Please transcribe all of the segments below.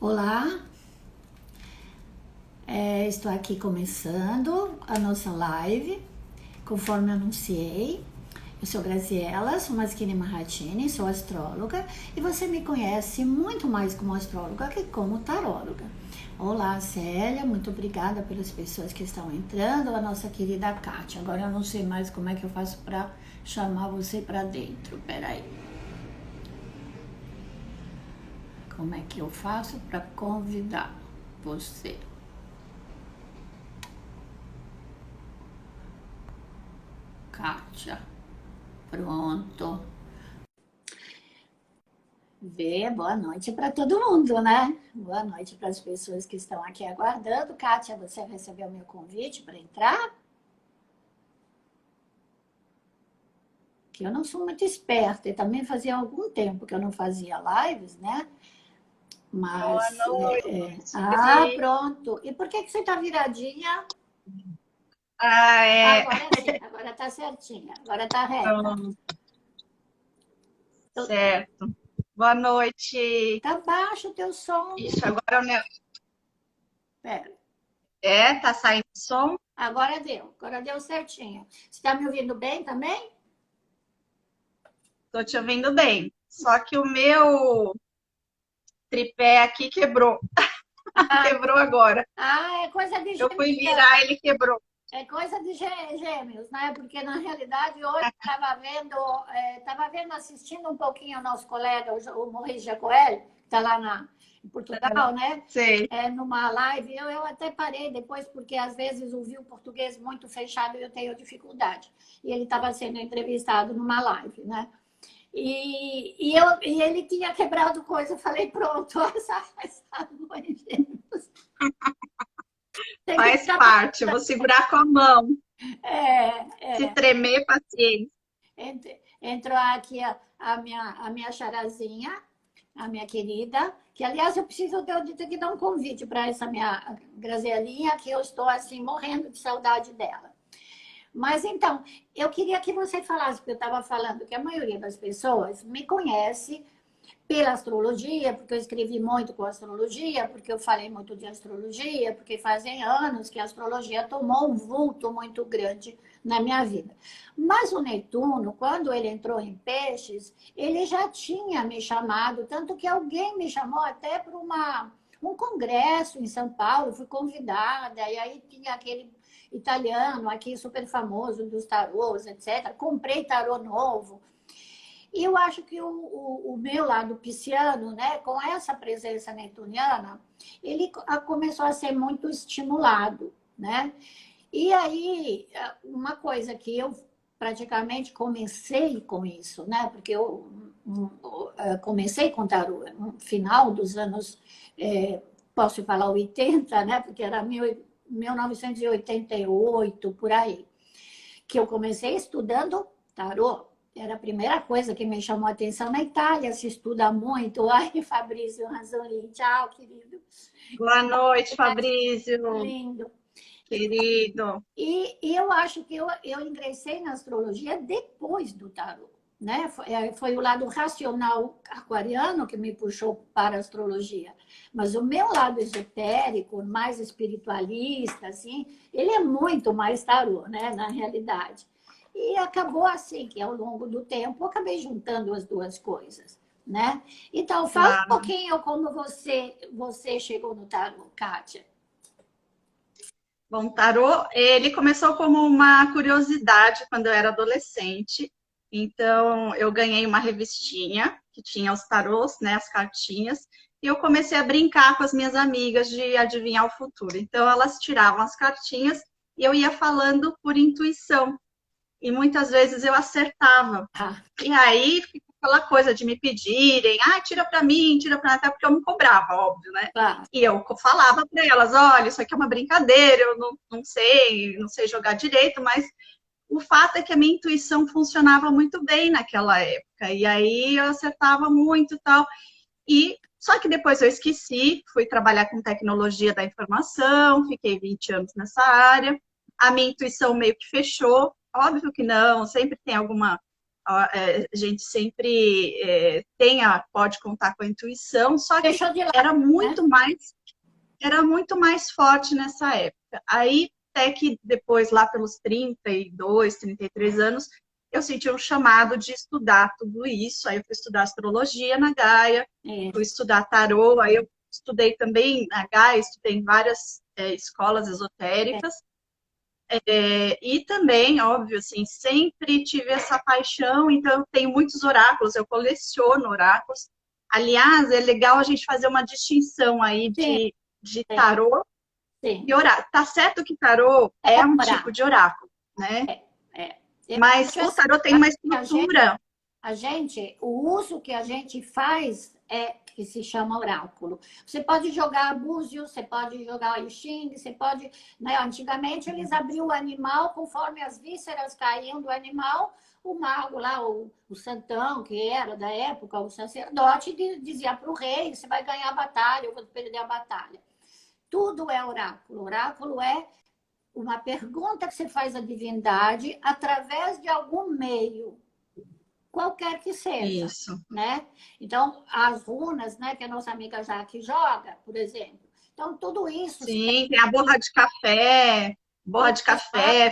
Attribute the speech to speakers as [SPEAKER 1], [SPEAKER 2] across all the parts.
[SPEAKER 1] Olá, estou aqui começando a nossa live, conforme anunciei. Eu sou Graziela, sou Maskini Mahatini, sou astróloga e você me conhece muito mais como astróloga que como taróloga. Olá, Célia, muito obrigada pelas pessoas que estão entrando, a nossa querida Kátia. Agora eu não sei mais como é que eu faço para chamar você para dentro, peraí. Como é que eu faço para convidar você? Kátia. Pronto. Boa noite para todo mundo, né? Boa noite para as pessoas que estão aqui aguardando. Kátia, você recebeu meu convite para entrar? Que eu não sou muito esperta e também fazia algum tempo que eu não fazia lives, né?
[SPEAKER 2] Boa
[SPEAKER 1] Mas,
[SPEAKER 2] noite.
[SPEAKER 1] pronto. E por que você tá viradinha?
[SPEAKER 2] É.
[SPEAKER 1] Agora sim, agora tá certinha, agora tá reta.
[SPEAKER 2] Pronto, certo. Boa noite.
[SPEAKER 1] Tá baixo o teu som.
[SPEAKER 2] Ixi, agora
[SPEAKER 1] Pera.
[SPEAKER 2] tá saindo som?
[SPEAKER 1] Agora deu certinho. Você tá me ouvindo bem também?
[SPEAKER 2] Tô te ouvindo bem. Só que o meu tripé aqui quebrou.
[SPEAKER 1] Ah,
[SPEAKER 2] Quebrou agora.
[SPEAKER 1] é coisa de
[SPEAKER 2] Eu fui
[SPEAKER 1] geminiano,
[SPEAKER 2] virar, ele quebrou.
[SPEAKER 1] é coisa de gêmeos, né? Porque na realidade hoje assistindo um pouquinho ao nosso colega, o Maurice Jacoel, que está lá em Portugal, né?
[SPEAKER 2] Sei.
[SPEAKER 1] Numa live, eu até parei depois, porque às vezes ouvi o português muito fechado e eu tenho dificuldade. E ele estava sendo entrevistado numa live, né? E ele tinha quebrado coisa, eu falei, pronto, essa mãe de Deus. Tem que
[SPEAKER 2] Faz
[SPEAKER 1] ficar.
[SPEAKER 2] parte. Eu vou segurar com a mão. Se
[SPEAKER 1] É,
[SPEAKER 2] tremer, paciência.
[SPEAKER 1] entrou aqui a minha charazinha, a minha querida, que aliás eu preciso de ter que dar um convite para essa minha Grazielinha, que eu estou assim morrendo de saudade dela. Mas então, eu queria que você falasse, porque eu estava falando que a maioria das pessoas me conhece pela astrologia, porque eu escrevi muito com astrologia, porque eu falei muito de astrologia, porque fazem anos que a astrologia tomou um vulto muito grande na minha vida. Mas o Netuno, quando ele entrou em Peixes, ele já tinha me chamado, tanto que alguém me chamou até para um congresso em São Paulo, fui convidada, e aí tinha aquele italiano aqui super famoso dos tarôs, etc. Comprei tarô novo. E eu acho que o meu lado pisciano, né, com essa presença netuniana, ele começou a ser muito estimulado, né? E aí, uma coisa que eu praticamente comecei com isso, né? Porque eu comecei com tarô no final dos anos, posso falar 80, né? Porque era 1988, por aí, que eu comecei estudando tarô. Era a primeira coisa que me chamou a atenção. Na Itália se estuda muito. Ai, Fabrício Ranzolin, tchau, querido.
[SPEAKER 2] Boa noite, Fabrício,
[SPEAKER 1] Lindo.
[SPEAKER 2] querido.
[SPEAKER 1] E eu acho que eu ingressei na astrologia depois do tarô. Né? Foi o lado racional aquariano que me puxou para a astrologia. Mas o meu lado esotérico, mais espiritualista, assim, ele é muito mais tarô, né? Na realidade. E acabou assim, que ao longo do tempo eu acabei juntando as duas coisas, né? Então, fala um
[SPEAKER 2] Claro.
[SPEAKER 1] pouquinho como você chegou no tarô, Kátia.
[SPEAKER 2] Bom, tarô, ele começou como uma curiosidade quando eu era adolescente. Então, eu ganhei uma revistinha que tinha os tarôs, né, as cartinhas, e eu comecei a brincar com as minhas amigas de adivinhar o futuro. Então, elas tiravam as cartinhas e eu ia falando por intuição. E muitas vezes eu acertava.
[SPEAKER 1] Ah,
[SPEAKER 2] E aí, fica aquela coisa de me pedirem, tira para mim, tira para mim, até porque eu não cobrava, óbvio, né?
[SPEAKER 1] claro.
[SPEAKER 2] E eu falava para elas, olha, isso aqui é uma brincadeira, eu não sei jogar direito, mas o fato é que a minha intuição funcionava muito bem naquela época. E aí eu acertava muito e tal. E só que depois eu esqueci, fui trabalhar com tecnologia da informação, fiquei 20 anos nessa área. A minha intuição meio que fechou. Óbvio que não, sempre tem a gente sempre pode contar com a intuição, só que
[SPEAKER 1] Deixou de lado,
[SPEAKER 2] era
[SPEAKER 1] né?
[SPEAKER 2] muito mais forte nessa época. Aí, até que depois, lá pelos 32, 33 anos, eu senti um chamado de estudar tudo isso. Aí eu fui estudar astrologia na Gaia, fui
[SPEAKER 1] Isso.
[SPEAKER 2] estudar tarô, aí eu estudei também na Gaia, estudei em várias escolas
[SPEAKER 1] É,
[SPEAKER 2] esotéricas. E também, óbvio, assim, sempre tive essa paixão, então eu tenho muitos oráculos, eu coleciono oráculos. Aliás, é legal a gente fazer uma distinção aí
[SPEAKER 1] sim,
[SPEAKER 2] de
[SPEAKER 1] sim,
[SPEAKER 2] tarô e
[SPEAKER 1] sim.
[SPEAKER 2] oráculo. Tá certo que tarô
[SPEAKER 1] É
[SPEAKER 2] é um tipo
[SPEAKER 1] orar.
[SPEAKER 2] de oráculo, né?
[SPEAKER 1] É. Eu
[SPEAKER 2] Mas
[SPEAKER 1] acho
[SPEAKER 2] o
[SPEAKER 1] assim,
[SPEAKER 2] tarô tem uma
[SPEAKER 1] a gente,
[SPEAKER 2] estrutura.
[SPEAKER 1] o uso que a gente faz é que se chama oráculo. Você pode jogar búzio, você pode jogar o xing, você pode, né? Antigamente eles abriam o animal conforme as vísceras caíam do animal. O mago lá, o santão, que era da época, o sacerdote, dizia para o rei: você vai ganhar a batalha, eu vou perder a batalha. Tudo é oráculo. Oráculo é uma pergunta que você faz à divindade através de algum meio, qualquer que seja,
[SPEAKER 2] Isso.
[SPEAKER 1] né? Então, as runas, né, que a nossa amiga Jaque joga, por exemplo. Então, tudo isso se
[SPEAKER 2] Sim, tem a borra de café,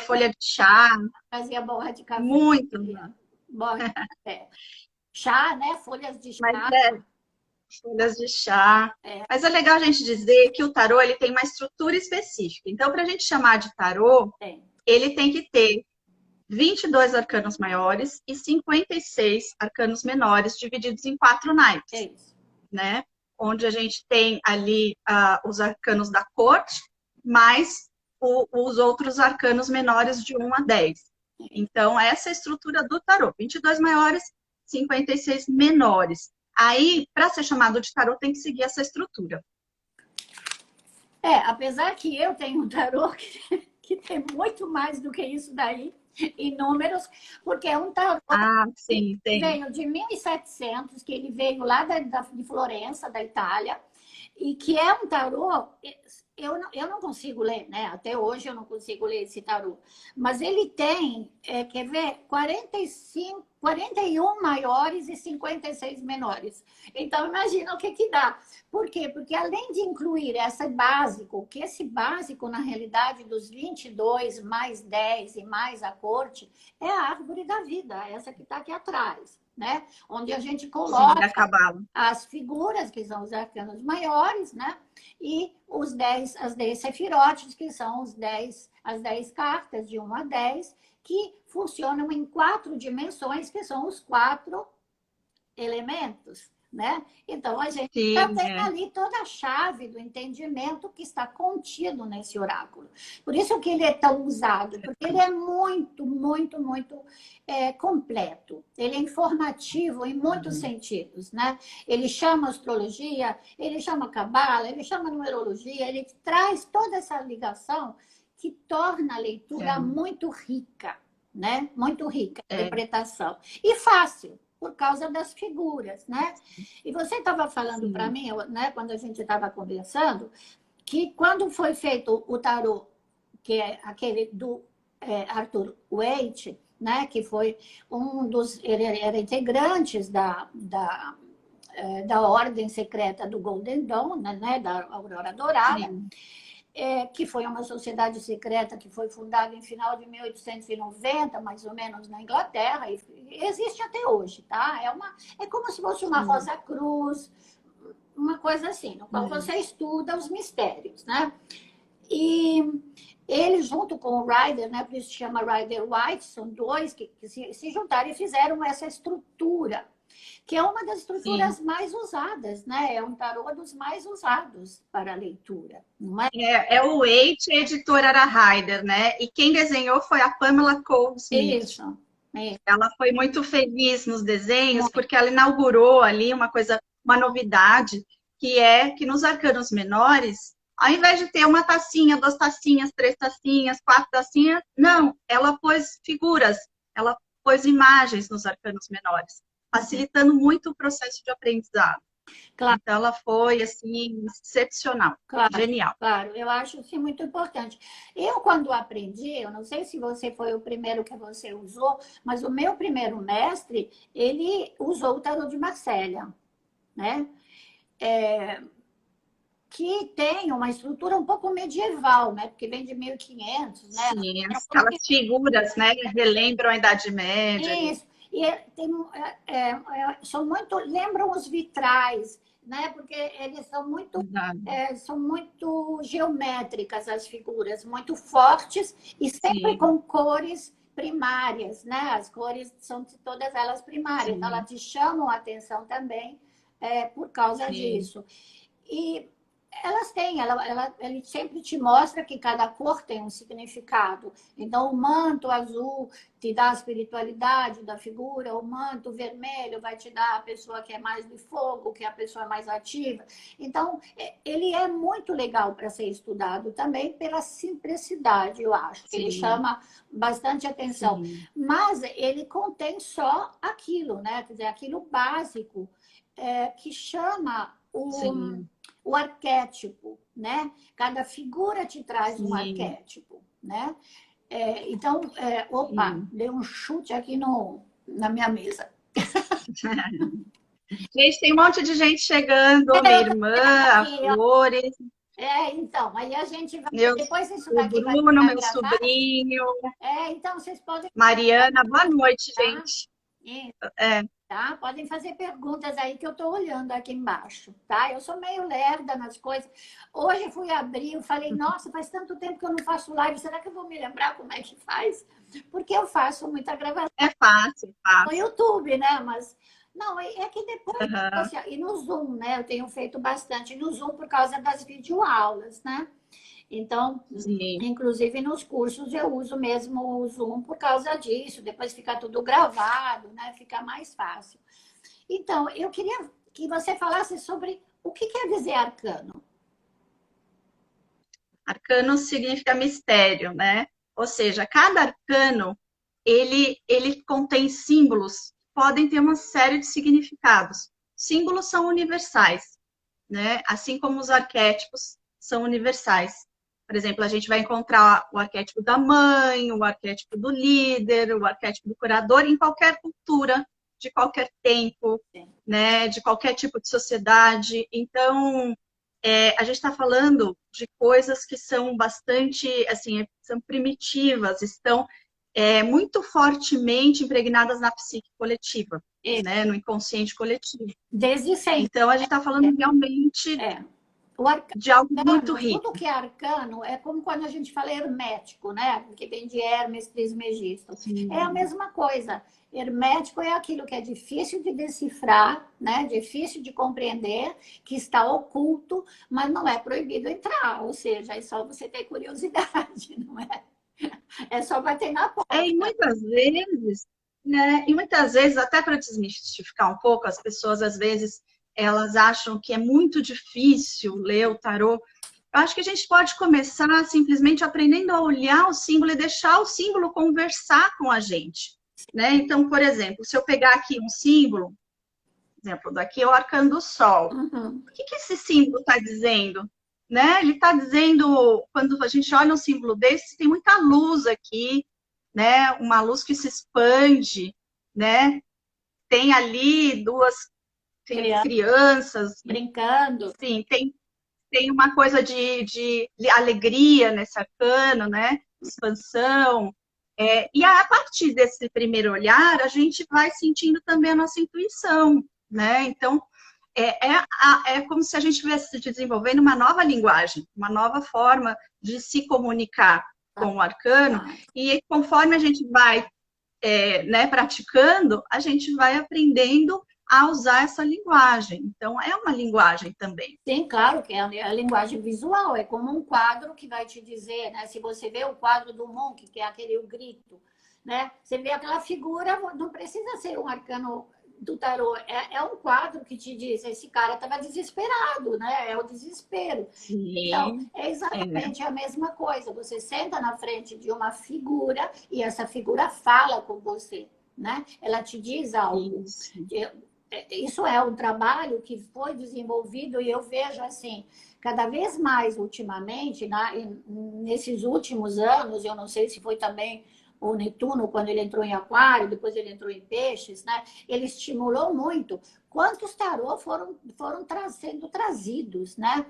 [SPEAKER 2] folha de chá,
[SPEAKER 1] fazia borra de café,
[SPEAKER 2] muito, né?
[SPEAKER 1] borra de café. Chá, né? Folhas de
[SPEAKER 2] Mas
[SPEAKER 1] chá.
[SPEAKER 2] folhas de chá.
[SPEAKER 1] É,
[SPEAKER 2] Mas é legal a gente dizer que o tarô ele tem uma estrutura específica. Então, para a gente chamar de tarô,
[SPEAKER 1] tem.
[SPEAKER 2] ele tem que ter 22 arcanos maiores e 56 arcanos menores, divididos em 4
[SPEAKER 1] É
[SPEAKER 2] naipes,
[SPEAKER 1] isso.
[SPEAKER 2] né? Onde a gente tem ali os arcanos da corte, mais os outros arcanos menores de 1 a 10. Então, essa é a estrutura do tarô: 22 maiores, 56 menores. Aí, para ser chamado de tarô, tem que seguir essa estrutura.
[SPEAKER 1] Apesar que eu tenho um tarô que tem muito mais do que isso daí, em números, porque é um tarô
[SPEAKER 2] Ah,
[SPEAKER 1] que
[SPEAKER 2] sim, tem.
[SPEAKER 1] veio de 1700, que ele veio lá de Florença, da Itália, e que é um tarô, eu não consigo ler, né? Até hoje eu não consigo ler esse tarô. Mas ele tem, quer ver, 45, 41 maiores e 56 menores. Então, imagina o que que dá. Por quê? Porque além de incluir esse básico, que esse básico, na realidade, dos 22 mais 10 e mais a corte, é a árvore da vida, essa que está aqui atrás, né? Onde a gente
[SPEAKER 2] Sim,
[SPEAKER 1] coloca
[SPEAKER 2] da Cabala.
[SPEAKER 1] as figuras, que são os arcanos maiores, né? E as 10 sefirotes, que são as 10 cartas, de 1 a 10, que funcionam em 4 dimensões, que são os 4 elementos, né? Então, a gente já
[SPEAKER 2] Sim,
[SPEAKER 1] tem ali toda a chave do entendimento que está contido nesse oráculo. Por isso que ele é tão usado, porque ele é muito, muito, muito completo. Ele é informativo em muitos sentidos, né? Ele chama astrologia, ele chama cabala, ele chama numerologia, ele traz toda essa ligação que torna a leitura muito rica, né? Muito rica a
[SPEAKER 2] é,
[SPEAKER 1] interpretação. E fácil, por causa das figuras, né? E você estava falando para
[SPEAKER 2] sim.
[SPEAKER 1] mim, né, quando a gente estava conversando, que quando foi feito o tarô, que é aquele do Arthur Waite, né, que foi ele era integrantes da ordem secreta do Golden Dawn, né, da Aurora Dourada,
[SPEAKER 2] Sim.
[SPEAKER 1] que foi uma sociedade secreta que foi fundada em final de 1890, mais ou menos, na Inglaterra, e existe até hoje, tá? É como se fosse uma
[SPEAKER 2] Sim.
[SPEAKER 1] Rosa Cruz, uma coisa assim, no qual você estuda os mistérios, né? E ele, junto com o Rider, né, por isso se chama Rider White, são dois que se juntaram e fizeram essa estrutura, que é uma das
[SPEAKER 2] Sim.
[SPEAKER 1] estruturas mais usadas, né? É um tarô dos mais usados para a leitura, não é?
[SPEAKER 2] É o Waite e a editora era Ryder, né? E quem desenhou foi a Pamela Cole Smith.
[SPEAKER 1] Isso, isso.
[SPEAKER 2] Ela foi muito feliz nos desenhos porque ela inaugurou ali uma coisa, uma novidade, que é que nos arcanos menores, ao invés de ter uma tacinha, 2 tacinhas, 3 tacinhas, 4 tacinhas, não, ela pôs figuras, ela pôs imagens nos arcanos menores, facilitando muito o processo de aprendizado.
[SPEAKER 1] Claro,
[SPEAKER 2] Então, ela foi, assim, excepcional,
[SPEAKER 1] claro,
[SPEAKER 2] genial.
[SPEAKER 1] claro. Eu acho isso muito importante. Eu, quando aprendi, eu não sei se você foi o primeiro que você usou, mas o meu primeiro mestre, ele usou o tarô de Marselha, né? Que tem uma estrutura um pouco medieval, né? Porque vem de 1500, né?
[SPEAKER 2] Sim, aquelas figuras, né, relembram a Idade Média ali.
[SPEAKER 1] Isso. E são muito, lembram os vitrais, né? Porque eles são muito geométricas as figuras, muito fortes e sempre
[SPEAKER 2] Sim,
[SPEAKER 1] com cores primárias, né? As cores são todas elas primárias, então elas
[SPEAKER 2] sim,
[SPEAKER 1] te chamam a atenção também por causa
[SPEAKER 2] sim,
[SPEAKER 1] disso. E elas têm, ele sempre te mostra que cada cor tem um significado. Então, o manto azul te dá a espiritualidade da figura, o manto vermelho vai te dar a pessoa que é mais do fogo, que é a pessoa mais ativa. Então, ele é muito legal para ser estudado também pela simplicidade, eu acho. Ele
[SPEAKER 2] sim,
[SPEAKER 1] chama bastante atenção.
[SPEAKER 2] sim,
[SPEAKER 1] Mas ele contém só aquilo, né? Quer dizer, aquilo básico que chama
[SPEAKER 2] sim,
[SPEAKER 1] o arquétipo, né? Cada figura te traz um
[SPEAKER 2] sim,
[SPEAKER 1] arquétipo, né? Então, opa,
[SPEAKER 2] sim.
[SPEAKER 1] dei um chute aqui no, na minha mesa.
[SPEAKER 2] Gente, tem um monte de gente chegando, minha
[SPEAKER 1] Eu tô
[SPEAKER 2] irmã, a
[SPEAKER 1] aqui, ó.
[SPEAKER 2] Flores,
[SPEAKER 1] Então, aí a gente vai.
[SPEAKER 2] meu,
[SPEAKER 1] Depois isso
[SPEAKER 2] o
[SPEAKER 1] daqui vai
[SPEAKER 2] Bruno,
[SPEAKER 1] ficar
[SPEAKER 2] meu
[SPEAKER 1] gravado.
[SPEAKER 2] sobrinho,
[SPEAKER 1] Então vocês podem,
[SPEAKER 2] Mariana, boa noite,
[SPEAKER 1] tá?
[SPEAKER 2] gente.
[SPEAKER 1] E,
[SPEAKER 2] É,
[SPEAKER 1] tá? Podem fazer perguntas aí que eu estou olhando aqui embaixo, tá? Eu sou meio lerda nas coisas. Hoje fui abrir, eu falei, nossa, faz tanto tempo que eu não faço live, será que eu vou me lembrar como é que faz? Porque eu faço muita gravação
[SPEAKER 2] é fácil,
[SPEAKER 1] no
[SPEAKER 2] fácil.
[SPEAKER 1] YouTube, né? Mas não, é que depois,
[SPEAKER 2] Aham,
[SPEAKER 1] assim, e no Zoom, né? Eu tenho feito bastante no Zoom por causa das videoaulas, né? Então,
[SPEAKER 2] sim.
[SPEAKER 1] inclusive nos cursos eu uso mesmo o Zoom por causa disso, depois fica tudo gravado, né? Fica mais fácil. Então, eu queria que você falasse sobre o que quer dizer arcano.
[SPEAKER 2] Arcano significa mistério, né? Ou seja, cada arcano, ele contém símbolos, podem ter uma série de significados. Símbolos são universais, né? Assim como os arquétipos são universais. Por exemplo, a gente vai encontrar o arquétipo da mãe, o arquétipo do líder, o arquétipo do curador em qualquer cultura, de qualquer tempo, né? De qualquer tipo de sociedade. Então, a gente está falando de coisas que são bastante, assim, são primitivas, estão muito fortemente impregnadas na psique coletiva,
[SPEAKER 1] É,
[SPEAKER 2] né? No inconsciente coletivo.
[SPEAKER 1] desde sempre.
[SPEAKER 2] Então, a gente está falando realmente
[SPEAKER 1] É. O arcano,
[SPEAKER 2] de algo muito
[SPEAKER 1] tudo
[SPEAKER 2] rico.
[SPEAKER 1] que é arcano, é como quando a gente fala hermético, né? Que vem de Hermes Trismegisto. É a
[SPEAKER 2] Sim,
[SPEAKER 1] mesma coisa. Hermético é aquilo que é difícil de decifrar, né? Difícil de compreender, que está oculto, mas não é proibido entrar. Ou seja, é só você ter curiosidade, não é? É só bater na
[SPEAKER 2] e
[SPEAKER 1] porta.
[SPEAKER 2] muitas vezes, né? E muitas vezes, até para desmistificar um pouco, as pessoas às vezes elas acham que é muito difícil ler o tarô. Eu acho que a gente pode começar simplesmente aprendendo a olhar o símbolo e deixar o símbolo conversar com a gente, né? Então, por exemplo, se eu pegar aqui um símbolo, por exemplo, daqui é o arcano do Sol.
[SPEAKER 1] Uhum.
[SPEAKER 2] O que esse símbolo está dizendo? Né? Ele está dizendo, quando a gente olha um símbolo desse, tem muita luz aqui, né? Uma luz que se expande, né? Tem ali tem
[SPEAKER 1] Criança
[SPEAKER 2] crianças,
[SPEAKER 1] brincando.
[SPEAKER 2] enfim, tem uma coisa de alegria nesse arcano, né? Expansão. E a partir desse primeiro olhar, a gente vai sentindo também a nossa intuição, né? Então, é como se a gente estivesse desenvolvendo uma nova linguagem, uma nova forma de se comunicar com o arcano,
[SPEAKER 1] Tá?
[SPEAKER 2] e conforme a gente vai né, praticando, a gente vai aprendendo a usar essa linguagem. Então, é uma linguagem também.
[SPEAKER 1] Sim, claro que é a linguagem visual, é como um quadro que vai te dizer, né? Se você vê o quadro do Munch, que é aquele o grito, né? Você vê aquela figura, não precisa ser um arcano do tarô, é um quadro que te diz, esse cara estava desesperado, né? É o desespero. Então,
[SPEAKER 2] Sim,
[SPEAKER 1] é
[SPEAKER 2] é,
[SPEAKER 1] exatamente a mesma coisa. Você senta na frente de uma figura e essa figura fala com você, né? Ela te diz algo.
[SPEAKER 2] isso.
[SPEAKER 1] isso é um trabalho que foi desenvolvido e eu vejo assim, cada vez mais ultimamente, nesses últimos anos, eu não sei se foi também o Netuno, quando ele entrou em Aquário, depois ele entrou em Peixes, né? Ele estimulou muito. Quantos tarô foram sendo trazidos, né?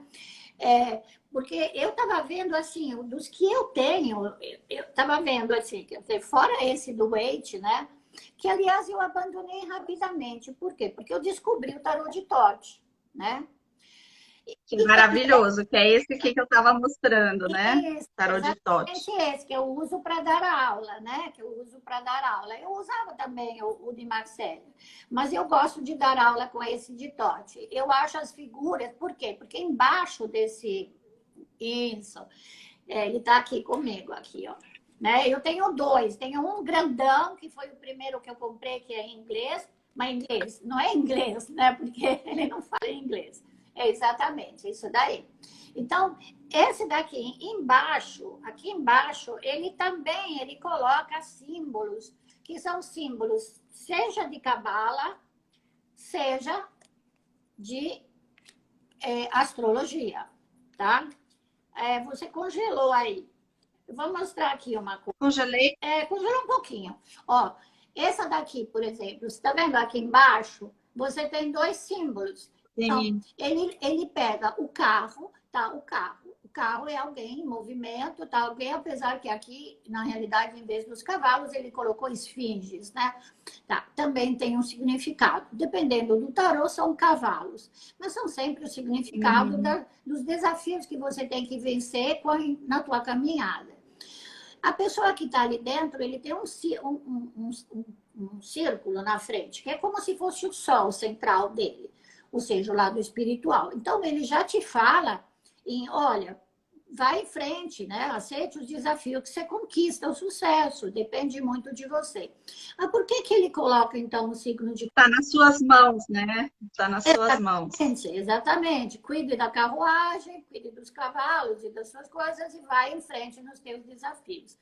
[SPEAKER 1] Porque eu estava vendo, assim, dos que eu tenho, eu estava vendo, assim, fora esse do Waite, né? Que, aliás, eu abandonei rapidamente. Por quê? Porque eu descobri o tarô de Tote, né?
[SPEAKER 2] Que maravilhoso, que é esse aqui que eu estava mostrando, né?
[SPEAKER 1] Isso,
[SPEAKER 2] Tarô de
[SPEAKER 1] exatamente
[SPEAKER 2] Tote.
[SPEAKER 1] esse que eu uso para dar aula, né? Que eu uso para dar aula. Eu usava também o de Marcelo, mas eu gosto de dar aula com esse de Tote. Eu acho as figuras, por quê? Porque embaixo desse. Isso, ele está aqui comigo, aqui, ó. Né? Eu tenho dois, tenho um grandão, que foi o primeiro que eu comprei, que é em inglês, mas inglês, não é inglês, né? Porque ele não fala inglês. É exatamente isso daí. Então, esse daqui embaixo, aqui embaixo, ele coloca símbolos, que são símbolos, seja de cabala, seja de astrologia, tá? Você congelou aí. Eu vou mostrar aqui uma coisa.
[SPEAKER 2] Congelei.
[SPEAKER 1] Congelou um pouquinho. Ó, essa daqui, por exemplo, você está vendo aqui embaixo? Você tem dois símbolos. Então,
[SPEAKER 2] Sim.
[SPEAKER 1] ele pega o carro, tá? O carro. O carro é alguém em movimento, tá? Alguém, apesar que aqui, na realidade, em vez dos cavalos, ele colocou esfinges, né? Tá? Também tem um significado. Dependendo do tarô, são cavalos. Mas são sempre o significado dos desafios que você tem que vencer na tua caminhada. A pessoa que está ali dentro, ele tem um círculo na frente, que é como se fosse o sol central dele, ou seja, o lado espiritual. Então, ele já te fala olha, vai em frente, né? Aceite os desafios que você conquista o sucesso, depende muito de você. Mas por que ele coloca, então, o signo de...
[SPEAKER 2] Está nas suas mãos, né? Está nas suas mãos.
[SPEAKER 1] Exatamente. Cuide da carruagem, cuide dos cavalos e das suas coisas e vai em frente nos teus desafios.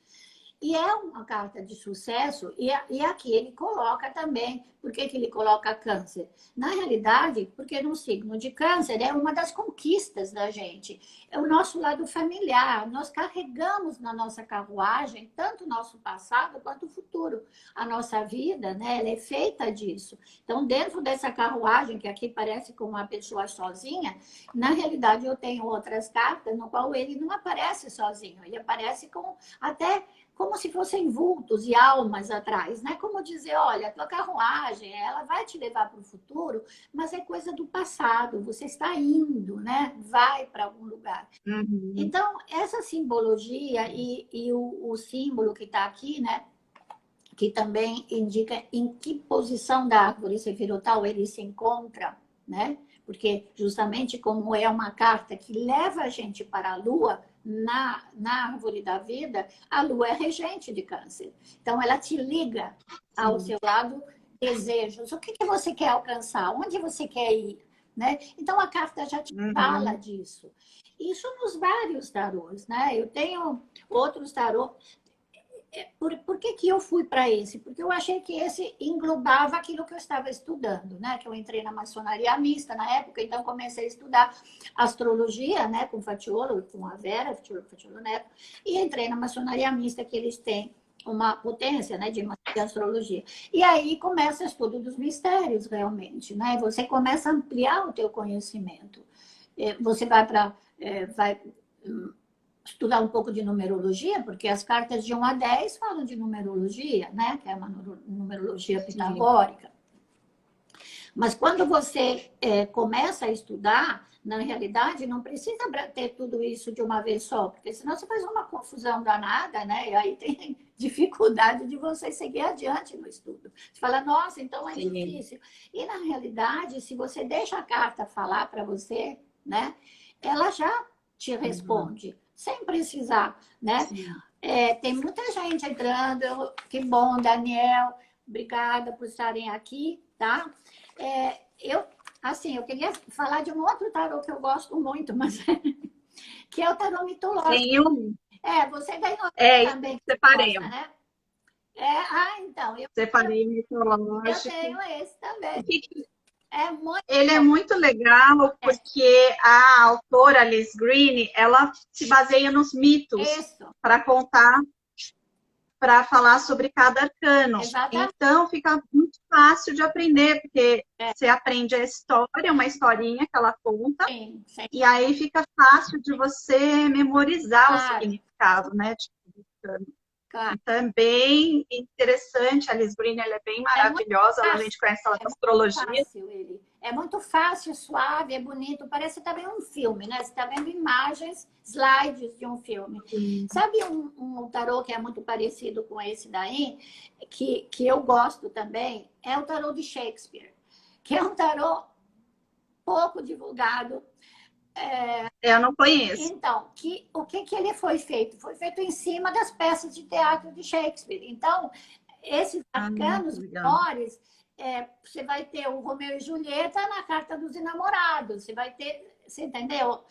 [SPEAKER 1] E é uma carta de sucesso, e aqui ele coloca também, por que ele coloca câncer? Na realidade, porque no signo de câncer é uma das conquistas da gente, é o nosso lado familiar, nós carregamos na nossa carruagem tanto o nosso passado quanto o futuro. A nossa vida, né, ela é feita disso. Então, dentro dessa carruagem, que aqui parece com uma pessoa sozinha, na realidade eu tenho outras cartas no qual ele não aparece sozinho, ele aparece com até... como se fossem vultos e almas atrás, né? Como dizer, olha, a tua carruagem, ela vai te levar para o futuro, mas é coisa do passado, você está indo, né? Vai para algum lugar. Então, essa simbologia e o símbolo que está aqui, né? Que também indica em que posição da árvore sefirotal ele se encontra, né? Porque justamente como é uma carta que leva a gente para a Lua, na árvore da vida, a Lua é regente de câncer. Então, ela te liga ao seu lado desejos. O que você quer alcançar? Onde você quer ir? Né? Então, a carta já te fala disso. Isso nos vários tarôs, né? Eu tenho outros tarôs. Por que eu fui para esse? Porque eu achei que esse englobava aquilo que eu estava estudando, né? Que eu entrei na maçonaria mista na época, então comecei a estudar astrologia, né? Com Fatiolo, com a Vera, Fatiolo Neto, e entrei na maçonaria mista, que eles têm uma potência, né? De astrologia. E aí começa o estudo dos mistérios, realmente, né? Você começa a ampliar o teu conhecimento. Você vai para... estudar um pouco de numerologia, porque as cartas de 1 a 10 falam de numerologia, né? Que é uma numerologia pitagórica. Mas quando você começa a estudar, na realidade, não precisa ter tudo isso de uma vez só, porque senão você faz uma confusão danada, né? E aí tem dificuldade de você seguir adiante no estudo. Você fala, nossa, então é difícil. E, na realidade, se você deixa a carta falar para você, né? Ela já te responde. Sem precisar, né? Tem muita gente entrando. Que bom, Daniel. Obrigada por estarem aqui, tá? Eu queria falar de um outro tarô que eu gosto muito, mas que é o tarô mitológico.
[SPEAKER 2] Tem um.
[SPEAKER 1] Você ganhou também.
[SPEAKER 2] Separei.
[SPEAKER 1] Gosta, né? Então.
[SPEAKER 2] Separei
[SPEAKER 1] Eu
[SPEAKER 2] mitológico.
[SPEAKER 1] tenho esse também. É muito
[SPEAKER 2] Ele é muito legal porque a autora Liz Green, ela se baseia nos mitos
[SPEAKER 1] isso,
[SPEAKER 2] para contar, para falar sobre cada arcano.
[SPEAKER 1] exatamente.
[SPEAKER 2] Então fica muito fácil de aprender, porque você aprende a história, uma historinha que ela conta,
[SPEAKER 1] Sim, sim,
[SPEAKER 2] e aí fica fácil de você memorizar o
[SPEAKER 1] claro,
[SPEAKER 2] significado, né? De cada arcano.
[SPEAKER 1] claro.
[SPEAKER 2] Então é bem interessante. A Liz Green, ela é bem
[SPEAKER 1] É muito
[SPEAKER 2] maravilhosa, a
[SPEAKER 1] fácil.
[SPEAKER 2] gente conhece ela
[SPEAKER 1] É
[SPEAKER 2] da
[SPEAKER 1] muito
[SPEAKER 2] astrologia.
[SPEAKER 1] fácil ele. É muito fácil, suave, é bonito. Parece também um filme, né? Você está vendo imagens, slides de um filme. Sabe um tarô que é muito parecido com esse daí, que eu gosto também? É o tarô de Shakespeare, que é um tarô pouco divulgado.
[SPEAKER 2] Eu não conheço.
[SPEAKER 1] Então, o que ele foi feito? Foi feito em cima das peças de teatro de Shakespeare. Então, esses
[SPEAKER 2] Que
[SPEAKER 1] arcanos
[SPEAKER 2] legal.
[SPEAKER 1] menores, você vai ter o Romeu e Julieta na Carta dos Enamorados. Você vai ter, você entendeu?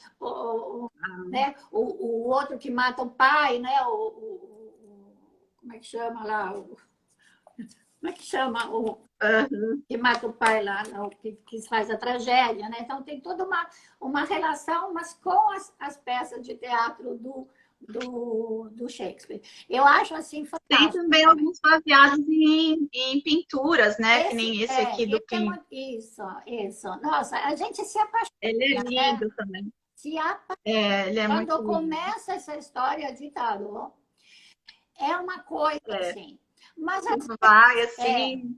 [SPEAKER 1] Né? O outro que mata o pai, né? Como é que chama lá? Como é que chama? Que mata o pai lá, que faz a tragédia, né? Então tem toda uma relação, mas com as peças de teatro do Shakespeare. Eu acho assim
[SPEAKER 2] Tem
[SPEAKER 1] fantástico
[SPEAKER 2] também
[SPEAKER 1] também.
[SPEAKER 2] alguns baseados em pinturas, né? Que nem esse aqui do
[SPEAKER 1] Esse é
[SPEAKER 2] Pin.
[SPEAKER 1] muito, isso. Nossa, a gente se apaixona,
[SPEAKER 2] Ele é
[SPEAKER 1] né?
[SPEAKER 2] lindo também.
[SPEAKER 1] Se apa...
[SPEAKER 2] Ele é muito
[SPEAKER 1] Quando
[SPEAKER 2] lindo.
[SPEAKER 1] começa essa história de tarô, é uma coisa
[SPEAKER 2] É,
[SPEAKER 1] assim. Mas
[SPEAKER 2] vai
[SPEAKER 1] é,
[SPEAKER 2] assim.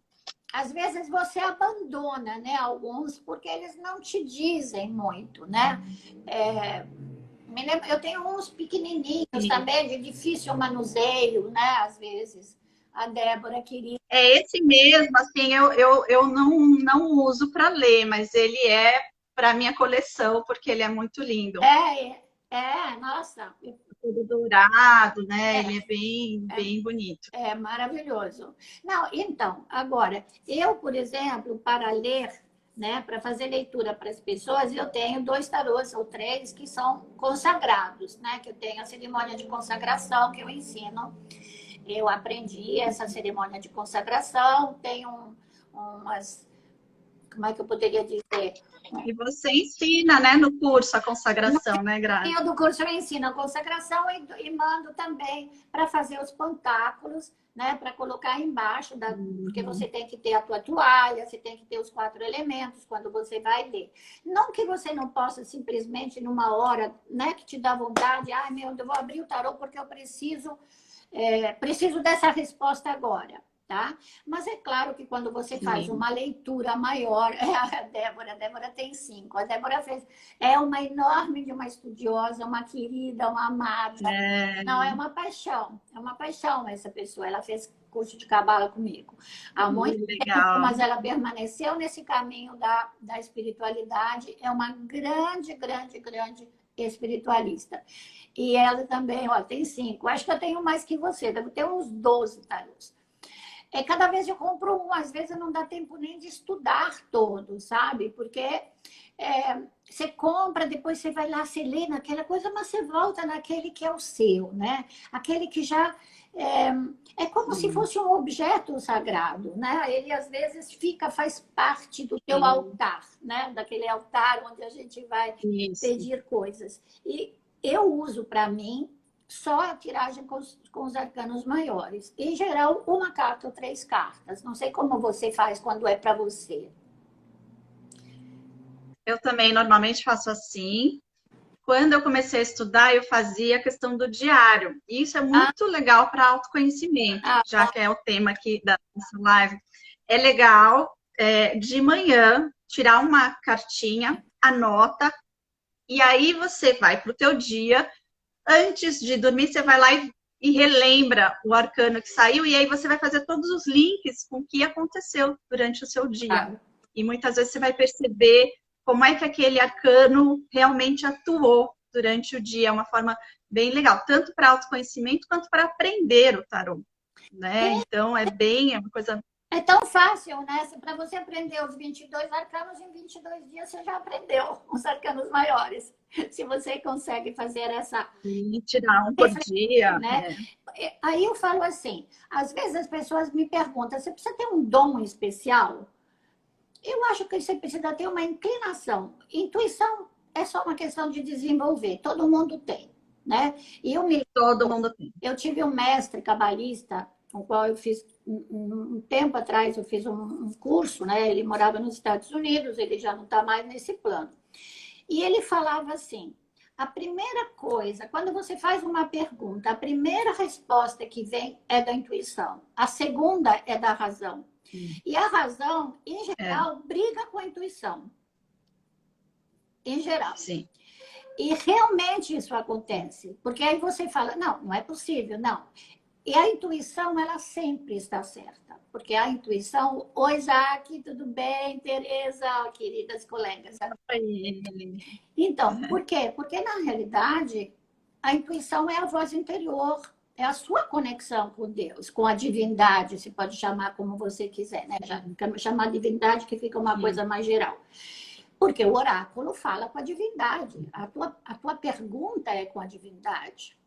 [SPEAKER 1] às vezes você abandona, né, alguns, porque eles não te dizem muito, né? É, eu tenho uns pequenininhos também, de difícil manuseio, né, às vezes. A Débora queria.
[SPEAKER 2] É esse mesmo, assim, eu não uso para ler, mas ele é para minha coleção, porque ele é muito lindo.
[SPEAKER 1] Nossa,
[SPEAKER 2] Todo dourado, né?
[SPEAKER 1] é,
[SPEAKER 2] Ele é bem bonito.
[SPEAKER 1] é maravilhoso. Não, então, agora, eu, por exemplo, para ler, né, para fazer leitura para as pessoas, eu tenho 2 tarôs ou 3 que são consagrados, né? Que eu tenho a cerimônia de consagração que eu ensino. Eu aprendi essa cerimônia de consagração, tenho umas, como é que eu poderia dizer?
[SPEAKER 2] E você ensina, né, no curso a consagração, né, Grazi?
[SPEAKER 1] Eu do curso eu ensino a consagração e mando também para fazer os pantáculos, né, para colocar embaixo, porque você tem que ter a tua toalha, você tem que ter os 4 elementos quando você vai ler. Não que você não possa simplesmente numa hora, né, que te dá vontade, eu vou abrir o tarô porque eu preciso dessa resposta agora. Tá? Mas é claro que quando você faz
[SPEAKER 2] Sim.
[SPEAKER 1] uma leitura maior, a Débora tem 5. A Débora é uma enorme de uma estudiosa, uma querida, uma amada. Não, é uma paixão essa pessoa. Ela fez curso de cabala comigo há muito tempo,
[SPEAKER 2] Legal.
[SPEAKER 1] mas ela permaneceu nesse caminho da espiritualidade. É uma grande, grande, grande espiritualista. E ela também, ó, tem 5. Acho que eu tenho mais que você, devo ter uns 12 tarôs. Cada vez eu compro um, às vezes não dá tempo nem de estudar todo, sabe? Porque você compra, depois você vai lá, você lê naquela coisa, mas você volta naquele que é o seu, né? Aquele que já é como se fosse um objeto sagrado, né? Ele às vezes faz parte do teu altar, né? Daquele altar onde a gente vai
[SPEAKER 2] Isso.
[SPEAKER 1] pedir coisas. E eu uso para mim só a tiragem com os arcanos maiores. Em geral, uma carta ou 3 cartas. Não sei como você faz quando é para você.
[SPEAKER 2] Eu também normalmente faço assim. Quando eu comecei a estudar, eu fazia a questão do diário. E isso é muito legal para autoconhecimento, já que é o tema aqui da nossa live. É legal de manhã tirar uma cartinha, anota, e aí você vai para o teu dia. Antes de dormir, você vai lá e relembra o arcano que saiu, e aí você vai fazer todos os links com o que aconteceu durante o seu dia. E muitas vezes você vai perceber como é que aquele arcano realmente atuou durante o dia. É uma forma bem legal, tanto para autoconhecimento quanto para aprender o tarô. Né? Então, é uma coisa.
[SPEAKER 1] É tão fácil, né? Para você aprender os 22 arcanos, em 22 dias você já aprendeu os arcanos maiores. Se você consegue fazer essa.
[SPEAKER 2] E tirar um por dia.
[SPEAKER 1] Né? Aí eu falo assim: às vezes as pessoas me perguntam, você precisa ter um dom especial? Eu acho que você precisa ter uma inclinação. Intuição é só uma questão de desenvolver. Todo mundo tem, né? E
[SPEAKER 2] Todo mundo tem.
[SPEAKER 1] eu tive um mestre cabalista, com o qual eu fiz um tempo atrás, eu fiz um curso, né? Ele morava nos Estados Unidos, ele já não está mais nesse plano. E ele falava assim: a primeira coisa, quando você faz uma pergunta, a primeira resposta que vem é da intuição, a segunda é da razão. E a razão, em geral, briga com a intuição. Em geral.
[SPEAKER 2] Sim.
[SPEAKER 1] E realmente isso acontece. Porque aí você fala, não, não é possível, não. E a intuição, ela sempre está certa. Porque a intuição... Oi, Jaque, tudo bem? Tereza, queridas colegas. Então, por quê? Porque, na realidade, a intuição é a voz interior. É a sua conexão com Deus, com a divindade, se pode chamar como você quiser, né? Já chamar divindade que fica uma coisa mais geral. Porque o oráculo fala com a divindade. A tua pergunta é com a divindade.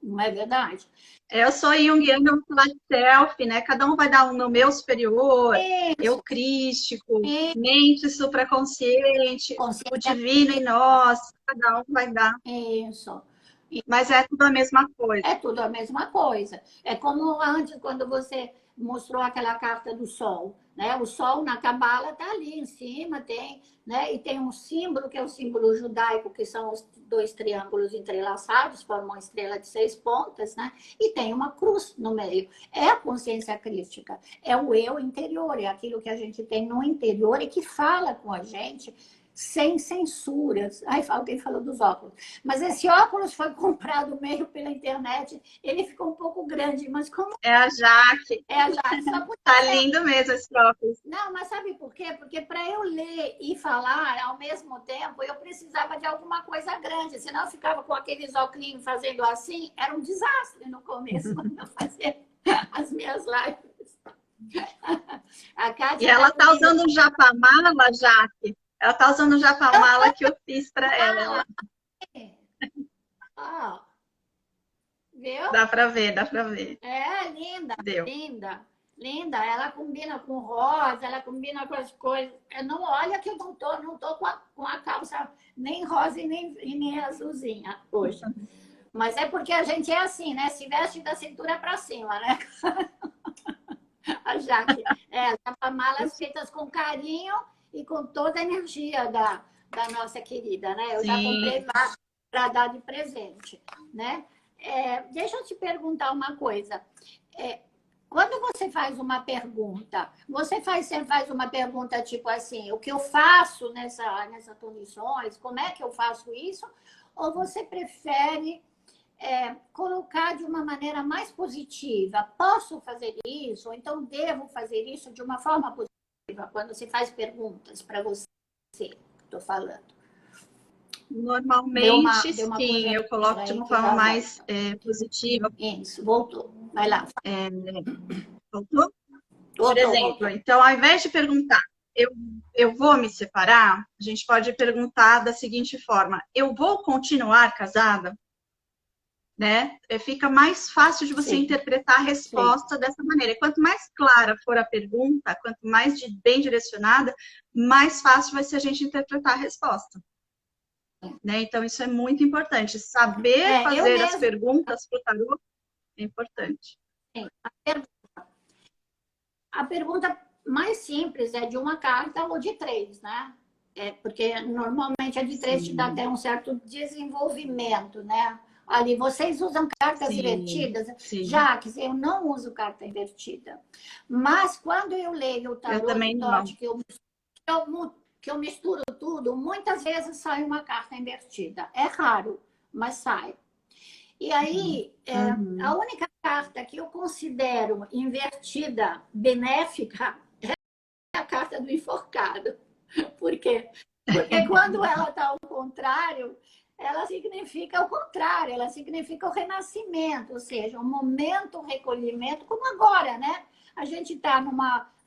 [SPEAKER 1] Não é verdade?
[SPEAKER 2] Eu sou junguiana, eu falar de self, né? Cada um vai dar um no meu superior, eu crístico, mente supraconsciente, o divino em nós, cada um vai dar.
[SPEAKER 1] Isso.
[SPEAKER 2] Mas é tudo a mesma coisa.
[SPEAKER 1] É tudo a mesma coisa. É como antes, quando você mostrou aquela carta do Sol, né? O Sol na Cabala está ali em cima, tem, né? E tem um símbolo, que é o símbolo judaico, que são os dois triângulos entrelaçados, formam uma estrela de 6 pontas, né? E tem uma cruz no meio. É a consciência crística, é o eu interior, é aquilo que a gente tem no interior e que fala com a gente sem censuras. Ai, alguém falou dos óculos. Mas esse óculos foi comprado meio pela internet, ele ficou um pouco grande, mas como...
[SPEAKER 2] É a Jaque.
[SPEAKER 1] É a Jaque.
[SPEAKER 2] Tá lindo mesmo esse óculos.
[SPEAKER 1] Não, mas sabe por quê? Porque para eu ler e falar ao mesmo tempo, eu precisava de alguma coisa grande, senão eu ficava com aqueles óculos fazendo assim, era um desastre no começo, quando eu fazia as minhas lives.
[SPEAKER 2] E ela tá usando um japamala, Jaque. Ela tá usando o japamala que eu fiz para ela.
[SPEAKER 1] Ah, viu?
[SPEAKER 2] Dá para ver, dá para ver.
[SPEAKER 1] É, linda,
[SPEAKER 2] Deu.
[SPEAKER 1] linda, linda. Ela combina com rosa, ela combina com as coisas. Não, olha que eu não tô com a calça nem rosa e nem azulzinha hoje. Mas é porque a gente é assim, né? Se veste da cintura para cima, né? A Jaque. As malas feitas com carinho e com toda a energia da nossa querida, né? Eu já comprei lá para dar de presente, né? Deixa eu te perguntar uma coisa. Quando você faz uma pergunta, você faz uma pergunta tipo assim, o que eu faço nessas condições, como é que eu faço isso? Ou você prefere colocar de uma maneira mais positiva? Posso fazer isso? Ou então devo fazer isso de uma forma positiva? Quando você faz perguntas para você, estou falando.
[SPEAKER 2] Normalmente, sim, eu coloco de uma forma mais positiva.
[SPEAKER 1] Isso, voltou. Vai lá.
[SPEAKER 2] Voltou? Por exemplo, então, ao invés de perguntar, eu vou me separar, a gente pode perguntar da seguinte forma: eu vou continuar casada? Né? Fica mais fácil de você interpretar a resposta dessa maneira. E quanto mais clara for a pergunta, quanto mais bem direcionada, mais fácil vai ser a gente interpretar a resposta. Né? Então, isso é muito importante. Saber fazer as perguntas para o tarô é importante.
[SPEAKER 1] A pergunta mais simples é de uma carta ou de 3, né? Porque normalmente a de 3 te dá até um certo desenvolvimento, né? Ali, vocês usam cartas invertidas? Jaque, eu não uso carta invertida. Mas quando eu leio o tarô de Tote, que eu misturo tudo, muitas vezes sai uma carta invertida. É raro, mas sai. E aí, a única carta que eu considero invertida, benéfica, é a carta do enforcado. Por quê? Porque quando ela está ao contrário, ela significa o contrário, ela significa o renascimento, ou seja, um momento, recolhimento, como agora, né? A gente está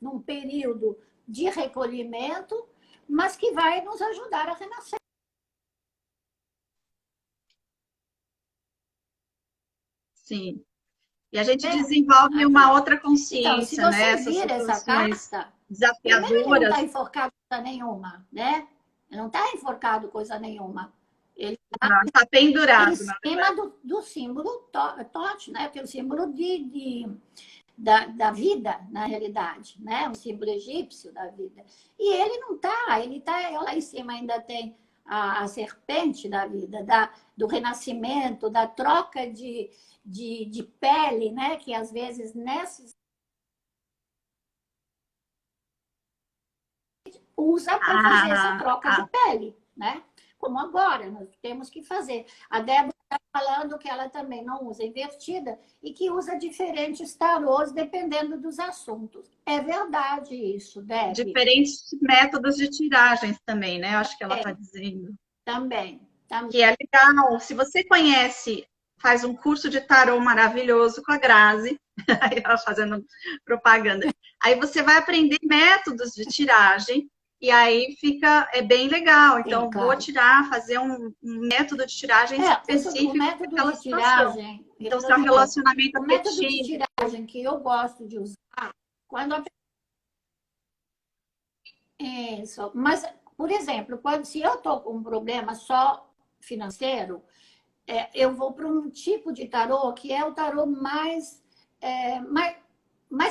[SPEAKER 1] num período de recolhimento, mas que vai nos ajudar a renascer.
[SPEAKER 2] Sim. E a gente desenvolve uma outra consciência,
[SPEAKER 1] então, se você vir essa carta, Primeiro, ele não
[SPEAKER 2] desafiadoras.
[SPEAKER 1] está enforcado coisa nenhuma, né? Ele não está enforcado coisa nenhuma. Ele
[SPEAKER 2] Está
[SPEAKER 1] em
[SPEAKER 2] pendurado, na
[SPEAKER 1] cima do símbolo Tote, né? Que é o símbolo da vida, na realidade, né? Um símbolo egípcio da vida. E ele não está, ele está lá em cima, ainda tem a serpente da vida, do renascimento, da troca de pele, né? Que às vezes nesses usa para fazer essa
[SPEAKER 2] ah,
[SPEAKER 1] troca de
[SPEAKER 2] ah,
[SPEAKER 1] pele, né? Como agora, nós temos que fazer. A Débora está falando que ela também não usa invertida e que usa diferentes tarôs dependendo dos assuntos. É verdade isso, Deb?
[SPEAKER 2] diferentes métodos de tiragens também, né? Eu acho que ela está
[SPEAKER 1] É,
[SPEAKER 2] dizendo.
[SPEAKER 1] também, também.
[SPEAKER 2] Que é legal. Se você conhece, faz um curso de tarô maravilhoso com a Grazi, aí ela fazendo propaganda. Aí você vai aprender métodos de tiragem e aí é bem legal.
[SPEAKER 1] Sim,
[SPEAKER 2] Então, vou
[SPEAKER 1] claro.
[SPEAKER 2] tirar, fazer um método de tiragem
[SPEAKER 1] O
[SPEAKER 2] específico para
[SPEAKER 1] método
[SPEAKER 2] aquela
[SPEAKER 1] de
[SPEAKER 2] situação.
[SPEAKER 1] tiragem,
[SPEAKER 2] Então,
[SPEAKER 1] eu
[SPEAKER 2] se é um
[SPEAKER 1] de novo,
[SPEAKER 2] relacionamento
[SPEAKER 1] o método de
[SPEAKER 2] afetivo,
[SPEAKER 1] tiragem que eu gosto de usar, quando a isso, mas, por exemplo, se eu estou com um problema só financeiro, eu vou para um tipo de tarô que é o tarô mais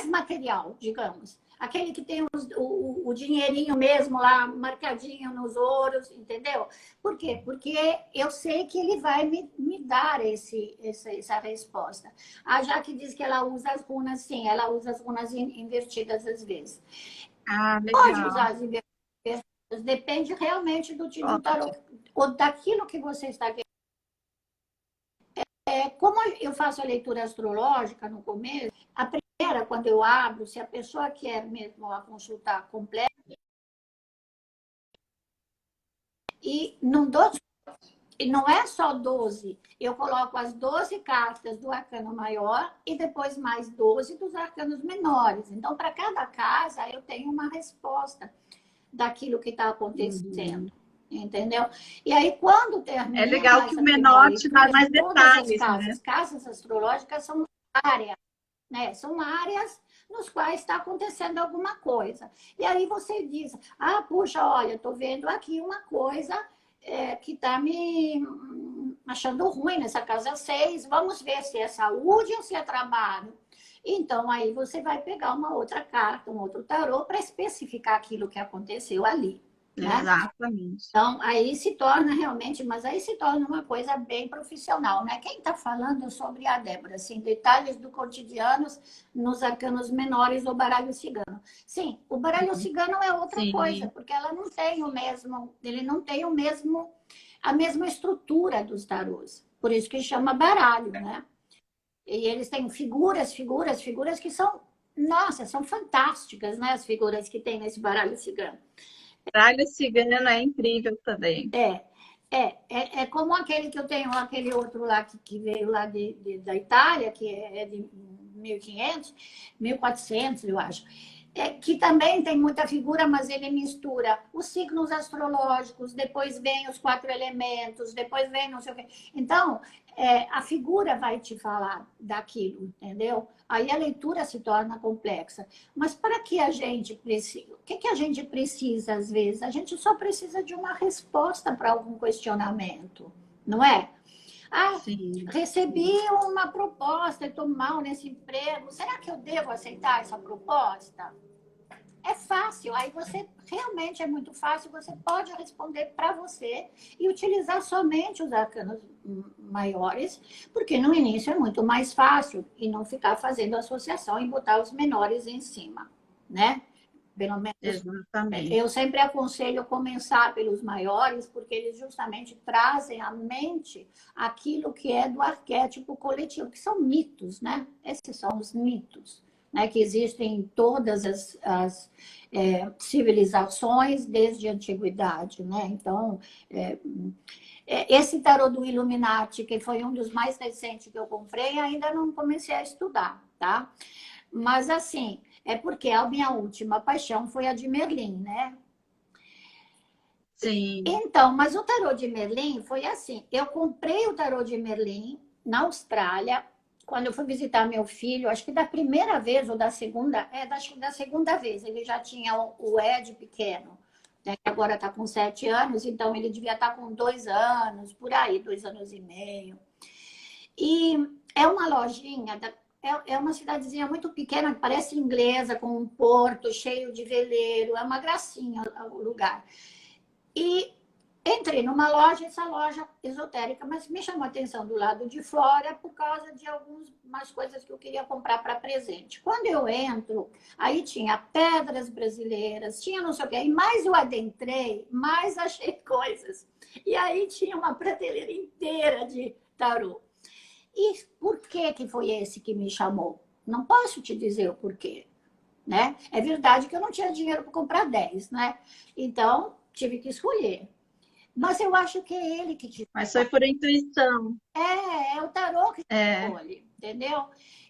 [SPEAKER 1] material, digamos. Aquele que tem o dinheirinho mesmo lá marcadinho nos ouros, entendeu? Por quê? Porque eu sei que ele vai me dar essa resposta. A Jaque diz que ela usa as runas, sim, ela usa as runas invertidas às vezes. Pode
[SPEAKER 2] legal.
[SPEAKER 1] usar as invertidas, depende realmente do tarô,
[SPEAKER 2] Pode.
[SPEAKER 1] ou daquilo que você está querendo. Como eu faço a leitura astrológica no começo, a primeira, quando eu abro, se a pessoa quer mesmo a consulta completa, e não é só 12, eu coloco as 12 cartas do arcano maior e depois mais 12 dos arcanos menores. Então, para cada casa, eu tenho uma resposta daquilo que está
[SPEAKER 2] Uhum.
[SPEAKER 1] acontecendo. Entendeu? E aí, quando
[SPEAKER 2] É
[SPEAKER 1] termina
[SPEAKER 2] legal que o
[SPEAKER 1] essa primeira
[SPEAKER 2] menor te dá
[SPEAKER 1] leitura de
[SPEAKER 2] mais
[SPEAKER 1] todas as
[SPEAKER 2] detalhes, né?
[SPEAKER 1] casas astrológicas são áreas, né? São áreas nos quais está acontecendo alguma coisa. E aí você diz, puxa, olha, estou vendo aqui uma coisa que está me achando ruim nessa casa 6, vamos ver se é saúde ou se é trabalho. Então, aí você vai pegar uma outra carta, um outro tarô, para especificar aquilo que aconteceu ali, né?
[SPEAKER 2] Exatamente.
[SPEAKER 1] Então, aí se torna realmente, mas aí se torna uma coisa bem profissional, né? Quem está falando sobre a Débora, assim, detalhes do cotidiano nos arcanos menores do baralho cigano. Sim, o baralho cigano é outra coisa,
[SPEAKER 2] Sim.
[SPEAKER 1] porque ela não tem o mesmo, ele não tem a mesma estrutura dos tarôs. Por isso que chama baralho, né? E eles têm figuras que são, nossa, são fantásticas, né? As figuras que tem nesse baralho cigano.
[SPEAKER 2] Baralho cigano é incrível também.
[SPEAKER 1] É como aquele que eu tenho, aquele outro lá que veio lá da Itália, que é de 1500, 1400, eu acho. Que também tem muita figura, mas ele mistura os signos astrológicos, depois vem os 4 elementos, depois vem não sei o quê. Então, a figura vai te falar daquilo, entendeu? Aí a leitura se torna complexa. Mas para que a gente precisa? O que a gente precisa às vezes? A gente só precisa de uma resposta para algum questionamento, não é?
[SPEAKER 2] Sim.
[SPEAKER 1] Recebi uma proposta, estou mal nesse emprego. Será que eu devo aceitar essa proposta? É fácil, aí você realmente é muito fácil, você pode responder para você e utilizar somente os arcanos maiores, porque no início é muito mais fácil e não ficar fazendo associação e botar os menores em cima, né? Pelo menos
[SPEAKER 2] Exatamente.
[SPEAKER 1] eu sempre aconselho começar pelos maiores, porque eles justamente trazem à mente aquilo que é do arquétipo coletivo, que são mitos, né? Esses são os mitos, né? Que existem em todas as civilizações desde a antiguidade, né? Então, esse tarô do Illuminati, que foi um dos mais recentes que eu comprei, ainda não comecei a estudar, tá? Mas assim, é porque a minha última paixão foi a de Merlin, né?
[SPEAKER 2] Sim.
[SPEAKER 1] Então, mas o tarô de Merlin foi assim, eu comprei o tarô de Merlin na Austrália, quando eu fui visitar meu filho, acho que da primeira vez ou da segunda, acho que da segunda vez, ele já tinha o Ed pequeno, né, que agora está com 7 anos, então ele devia estar com 2 anos, por aí, 2 anos e meio. E é uma lojinha, é uma cidadezinha muito pequena, que parece inglesa, com um porto cheio de veleiro, é uma gracinha o lugar. E entrei numa loja, essa loja esotérica, mas me chamou a atenção do lado de fora por causa de algumas coisas que eu queria comprar para presente. Quando eu entro, aí tinha pedras brasileiras, tinha não sei o quê, e mais eu adentrei, mais achei coisas. E aí tinha uma prateleira inteira de tarô. E por que foi esse que me chamou? Não posso te dizer o porquê, né? É verdade que eu não tinha dinheiro para comprar 10, né? Então, tive que escolher. Mas eu acho que é ele que te...
[SPEAKER 2] Mas foi por intuição.
[SPEAKER 1] É o tarô que te
[SPEAKER 2] É.
[SPEAKER 1] escolhe, entendeu?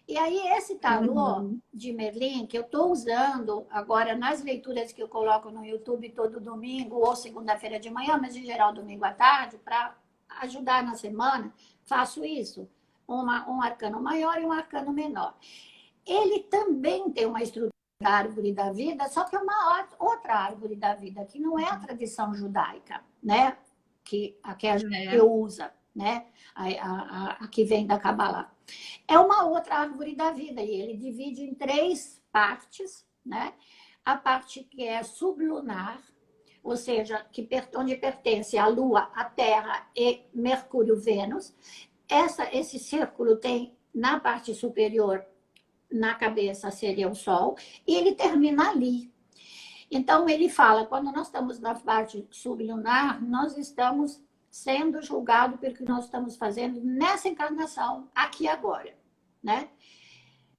[SPEAKER 1] E aí, esse tarô
[SPEAKER 2] Uhum.
[SPEAKER 1] de Merlin, que eu estou usando agora nas leituras que eu coloco no YouTube todo domingo ou segunda-feira de manhã, mas em geral domingo à tarde, para ajudar na semana, faço isso. Um arcano maior e um arcano menor. Ele também tem uma estrutura da árvore da vida, só que é uma outra árvore da vida, que não é a tradição judaica, né? Que a gente usa, né? A que vem da Kabbalah. É uma outra árvore da vida, e ele divide em 3 partes, né? A parte que é sublunar, ou seja, onde pertence a Lua, a Terra e Mercúrio, Vênus. Esse círculo tem na parte superior, na cabeça seria o Sol, e ele termina ali. Então, ele fala, quando nós estamos na parte sublunar, nós estamos sendo julgados pelo que nós estamos fazendo nessa encarnação, aqui e agora, né?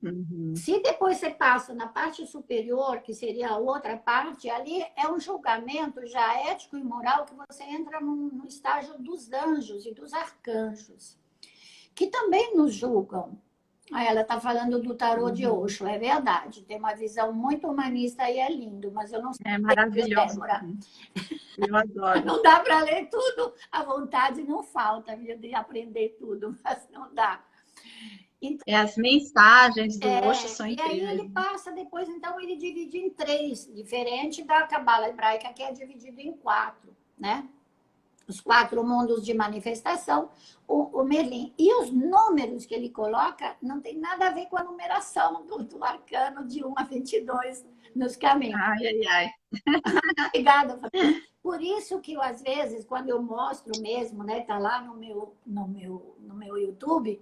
[SPEAKER 2] Uhum.
[SPEAKER 1] Se depois você passa na parte superior, que seria a outra parte, ali é um julgamento já ético e moral, que você entra no estágio dos anjos e dos arcanjos, que também nos julgam. Aí ela está falando do tarô de Osho, é verdade. Tem uma visão muito humanista e é lindo, mas eu não sei,
[SPEAKER 2] É maravilhoso.
[SPEAKER 1] Débora.
[SPEAKER 2] Eu adoro.
[SPEAKER 1] Não dá para ler tudo, a vontade não falta, viu, de aprender tudo, mas não dá. Então,
[SPEAKER 2] As mensagens do Osho são
[SPEAKER 1] e aí
[SPEAKER 2] incríveis.
[SPEAKER 1] ele passa depois, então ele divide em 3, diferente da Cabala hebraica, que é dividido em 4, né? Os 4 mundos de manifestação, o Merlin. E os números que ele coloca não tem nada a ver com a numeração do arcano de 1 a 22 nos caminhos.
[SPEAKER 2] Ai, ai, ai.
[SPEAKER 1] Obrigada, Fabiola. Por isso que eu, às vezes, quando eu mostro mesmo, né, tá lá no meu YouTube,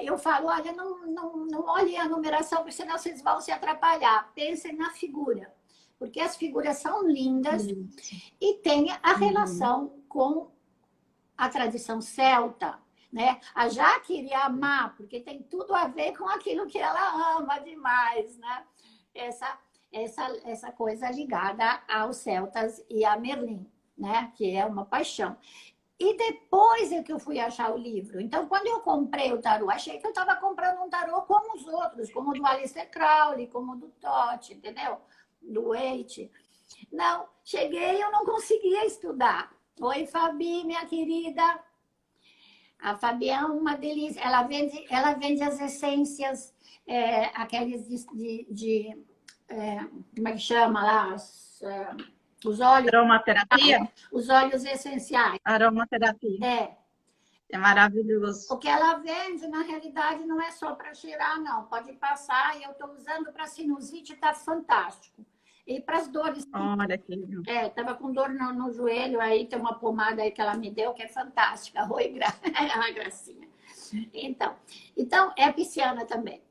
[SPEAKER 1] eu falo, olha, não olhem a numeração, porque senão vocês vão se atrapalhar. Pensem na figura, porque as figuras são lindas e tem a relação com a tradição celta, né? A Jaque iria amar, porque tem tudo a ver com aquilo que ela ama demais, né? Essa coisa ligada aos celtas e a Merlin, né? Que é uma paixão. E depois é que eu fui achar o livro. Então, quando eu comprei o tarô, achei que eu estava comprando um tarô como os outros, como o do Aleister Crowley, como o do Totti, entendeu? Do Waite. Não, cheguei e eu não conseguia estudar. Oi, Fabi, minha querida. A Fabi é uma delícia. Ela vende as essências, aqueles como é que chama lá? Os óleos.
[SPEAKER 2] Aromaterapia?
[SPEAKER 1] Os óleos essenciais.
[SPEAKER 2] Aromaterapia. É maravilhoso.
[SPEAKER 1] O que ela vende, na realidade, não é só para cheirar, não. Pode passar, e eu estou usando para sinusite, está fantástico. E para as dores.
[SPEAKER 2] Olha que lindo.
[SPEAKER 1] Estava com dor no joelho, aí tem uma pomada aí que ela me deu, que é fantástica. Oi, Gracinha. Então, é pisciana também.